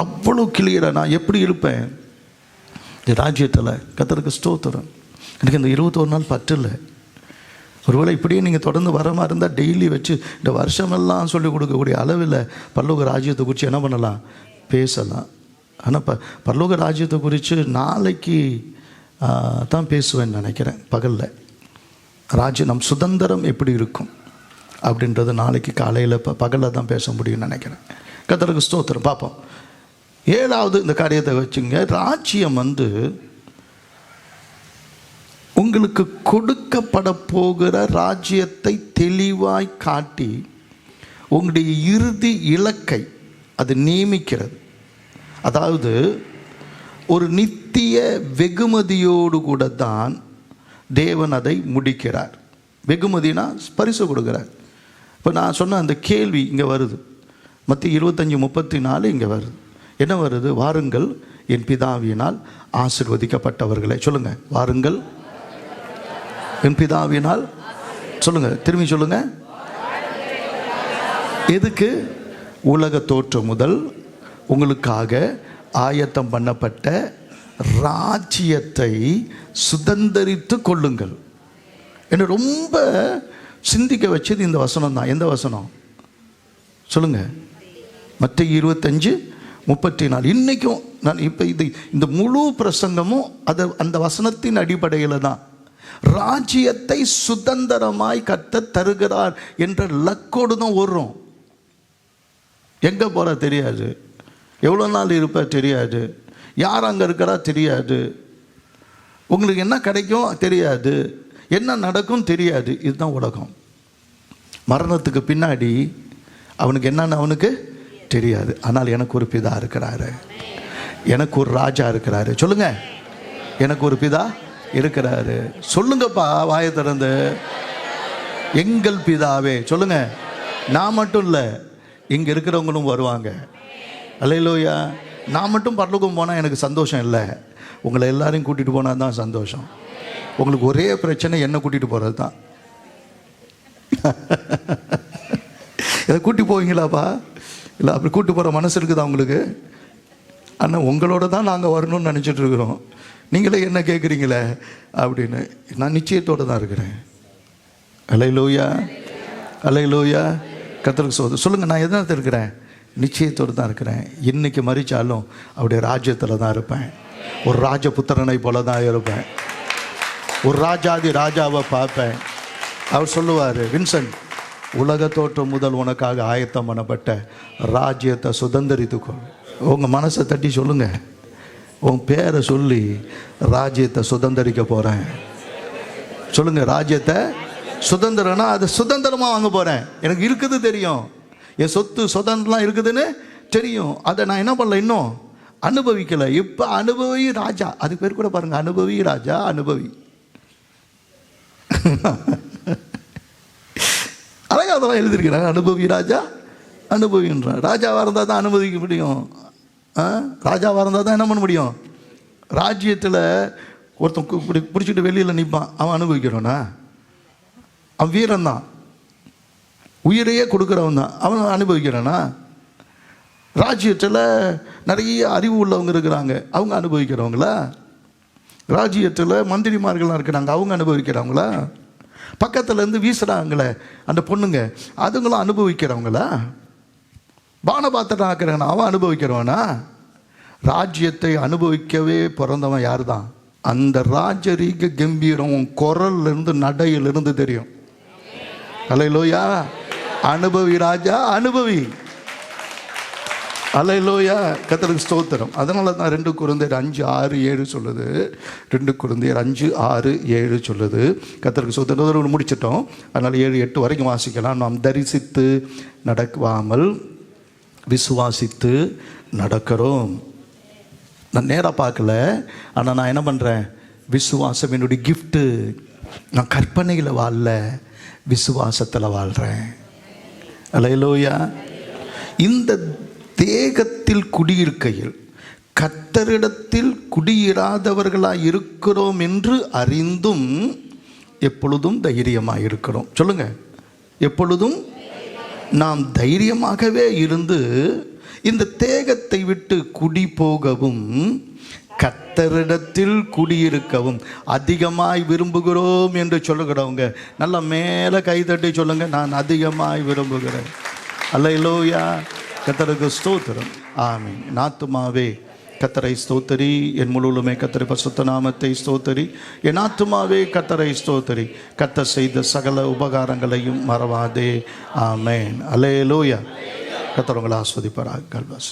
அவ்வளோ கிளியராக நான் எப்படி இருப்பேன் இந்த ராஜ்யத்தில்? கர்த்தருக்கு ஸ்தோத்திரம். எனக்கு இந்த 21 நாள் பற்றல. ஒருவேளை இப்படியே நீங்கள் தொடர்ந்து வர மாதிரி இருந்தால் டெய்லி வச்சு இந்த வருஷமெல்லாம் சொல்லிக் கொடுக்கக்கூடிய அளவில் பரலோக ராஜ்யத்தை குறித்து என்ன பண்ணலாம்? பேசலாம். ஆனால் பரலோக ராஜ்யத்தை குறித்து நாளைக்கு தான் பேசுவேன்னு நினைக்கிறேன். பகலில் ராஜ்யம் நம் சுதந்திரம் எப்படி இருக்கும் அப்படின்றது நாளைக்கு காலையில் பகலில் தான் பேச முடியும்னு நினைக்கிறேன். கர்த்தருக்கு ஸ்தோத்திரம். பார்ப்போம். 7வது இந்த காரியத்தை வச்சுங்க. ராஜ்யம் உங்களுக்கு கொடுக்கப்பட போகிற ராஜ்யத்தை தெளிவாய் காட்டி உங்களுடைய இறுதி இலக்கை அது நியமிக்கிறது. அதாவது ஒரு நித்திய வெகுமதியோடு கூட தான் தேவன் அதை முடிக்கிறார். வெகுமதினா பரிசு கொடுக்கிறார். இப்போ நான் சொன்ன அந்த கேள்வி இங்கே வருது. மத்திய 25:34 இங்கே வருது. என்ன வருது? வாருங்கள் என் பிதாவினால் ஆசீர்வதிக்கப்பட்டவர்களே. சொல்லுங்க, வாருங்கள் என் பிதாவினால். சொல்லுங்க, திரும்பி சொல்லுங்க. எதுக்கு? உலக தோற்றம் முதல் உங்களுக்காக ஆயத்தம் பண்ணப்பட்ட ராஜ்யத்தை சுதந்தரித்து கொள்ளுங்கள். என்ன ரொம்ப சிந்திக்க வச்சது இந்த வசனம் தான். எந்த வசனம் சொல்லுங்க? மத்திய 25:34. இன்றைக்கும் நான் இப்போ இந்த முழு பிரசங்கமும் அந்த வசனத்தின் அடிப்படையில் தான். ராஜ்யத்தை சுதந்திரமாய் கர்த்தர் தருகிறார் என்ற லக்கோடு தான் ஓடுறோம். எங்கே போகிற தெரியாது, எவ்வளோ நாள் இருப்ப தெரியாது, யார் அங்கே இருக்கிறா தெரியாது, உங்களுக்கு என்ன கிடைக்கும் தெரியாது, என்ன நடக்கும் தெரியாது. இதுதான் உலகம். மரணத்துக்கு பின்னாடி அவனுக்கு என்னன்னு அவனுக்கு தெரியாது. ஆனால் எனக்கு ஒரு பிதா இருக்கிறாரு, எனக்கு ஒரு ராஜா இருக்கிறாரு. சொல்லுங்க, எனக்கு ஒரு பிதா இருக்கிறாரு. சொல்லுங்கப்பா வாயை திறந்து, எங்கள் பிதாவே. சொல்லுங்க. நான் மட்டும் இல்லை, இங்கே இருக்கிறவங்களும் வருவாங்க. அல்லேலூயா. நான் மட்டும் பரலோகம் போனால் எனக்கு சந்தோஷம் இல்லை, உங்களை எல்லாரையும் கூட்டிகிட்டு போனால் தான் சந்தோஷம். உங்களுக்கு ஒரே பிரச்சனை, என்னை கூட்டிகிட்டு போகிறது தான். இதை கூட்டி போவீங்களாப்பா? இல்லை அப்படி கூட்டி போகிற மனசு இருக்குதா உங்களுக்கு? ஆனால் உங்களோட தான் நாங்கள் வரணும்னு நினச்சிட்டு இருக்கிறோம். நீங்களே என்ன கேட்குறீங்களே அப்படின்னு. நான் நிச்சயத்தோடு தான் இருக்கிறேன். அல்லேலூயா, அல்லேலூயா. கர்த்தருக்கு சொல்லுங்கள், நான் எதனால் இருக்கிறேன்? நிச்சயத்தோடு தான் இருக்கிறேன். இன்றைக்கி மறிச்சாலும் அவருடைய ராஜ்யத்தில் தான் இருப்பேன். ஒரு ராஜபுத்திரனை போல தான் இருப்பேன். ஒரு ராஜாதி ராஜாவை பார்ப்பேன். அவர் சொல்லுவார், வின்சென்ட், உலக தோற்றம் முதல் உனக்காக ஆயத்தம் பண்ணப்பட்ட ராஜ்யத்தை சுதந்திரித்துக்கொள். உங்கள் மனசை தட்டி சொல்லுங்கள், உன் பேரை சொல்லி ராஜ்யத்தை சுதந்திரிக்க போகிறேன். சொல்லுங்கள், ராஜ்யத்தை சுதந்திரம்னா அது சுதந்திரமாக வாங்க போகிறேன். எனக்கு இருக்குது தெரியும், என் சொத்து சுதந்திரம்லாம் இருக்குதுன்னு தெரியும். அதை நான் என்ன பண்ணல, இன்னும் அனுபவிக்கலை. இப்போ அனுபவி ராஜா, அதுக்கு பேர் கூட பாருங்கள், அனுபவி ராஜா. அனுபவி அழகாக அதெல்லாம் எழுதியிருக்கிறாங்க. அனுபவி ராஜா, அனுபவின்றான். ராஜாவாக இருந்தால் தான் அனுபவிக்க முடியும். ராஜாவாக இருந்தால் தான் என்ன பண்ண முடியும்? ராஜ்யத்தில் ஒருத்தன் பிடிச்சிட்டு வெளியில் நிற்பான், அவன் அனுபவிக்கிறவனா? அவன் வீரன் தான், உயிரையே கொடுக்குறவன் தான், அவன் அனுபவிக்கிறானா? ராஜ்யத்தில் நிறைய அறிவு உள்ளவங்க இருக்கிறாங்க, அவங்க அனுபவிக்கிறவங்களா? ராஜ்யத்தில் மந்திரிமார்கள்லாம் இருக்கிறாங்க, அவங்க அனுபவிக்கிறவங்களா? பக்கத்துலேருந்து வீசுகிறாங்களே அந்த பொண்ணுங்க, அதுங்களும் அனுபவிக்கிறவங்களா? பானபாத்திரம் ஆக்குறாங்க, அவன் அனுபவிக்கிறவனா? ராஜ்யத்தை அனுபவிக்கவே பிறந்தவன் யார் தான்? அந்த ராஜரீக கம்பீரம் குரல்லிருந்து நடையிலிருந்து தெரியும். அல்லேலூயா. அனுபவி ராஜா, அனுபவி. அல்லேலூயா. கர்த்தருக்கு ஸ்தோத்திரம். அதனால தான் 2 கொரிந்தியர் 5:6-7 சொல்லுது. 2 கொரிந்தியர் 5:6-7 சொல்லுது. கர்த்தருக்கு ஸ்தோத்திரம். முடிச்சிட்டோம், அதனால் 7-8 வரைக்கும் வாசிக்கலாம். நாம் தரிசித்து நடக்காமல் விசுவாசித்து நடக்கிறோம். நான் நேராக பார்க்கல, ஆனால் நான் என்ன பண்ணுறேன்? விசுவாசம் என்னுடைய கிஃப்ட்டு. நான் கற்பனையில் வாழல, விசுவாசத்தில் வாழ்கிறேன். அல்லேலூயா. இந்த தேகத்தில் குடியிருக்கையில் கர்த்தரிடத்தில் குடியிராதவர்களாக இருக்கிறோம் என்று அறிந்தும் எப்பொழுதும் தைரியமாக இருக்கிறோம். சொல்லுங்க, எப்பொழுதும் நாம் தைரியமாகவே இருந்து இந்த தேகத்தை விட்டு குடி போகவும் கர்த்தரிடத்தில் குடியிருக்கவும் அதிகமாய் விரும்புகிறோம் என்று சொல்லுகிறவங்க நல்லா மேலே கைதட்டி சொல்லுங்க, நான் அதிகமாய் விரும்புகிறேன். அல்லேலூயா. கர்த்தருக்கு ஸ்தோத்திரம். ஆமென். என் ஆத்துமாவே கர்த்தரை ஸ்தோத்தரி, என் முழுவதுமே கர்த்தரை பரிசுத்த நாமத்தை ஸ்தோத்தரி. என் ஆத்துமாவே கர்த்தரை ஸ்தோத்தரி, கர்த்தர் செய்த சகல உபகாரங்களையும் மறவாதே. ஆமென். அல்லேலூயா. கர்த்தர் உங்களை ஆஸ்வதிப்பாராக. God plus.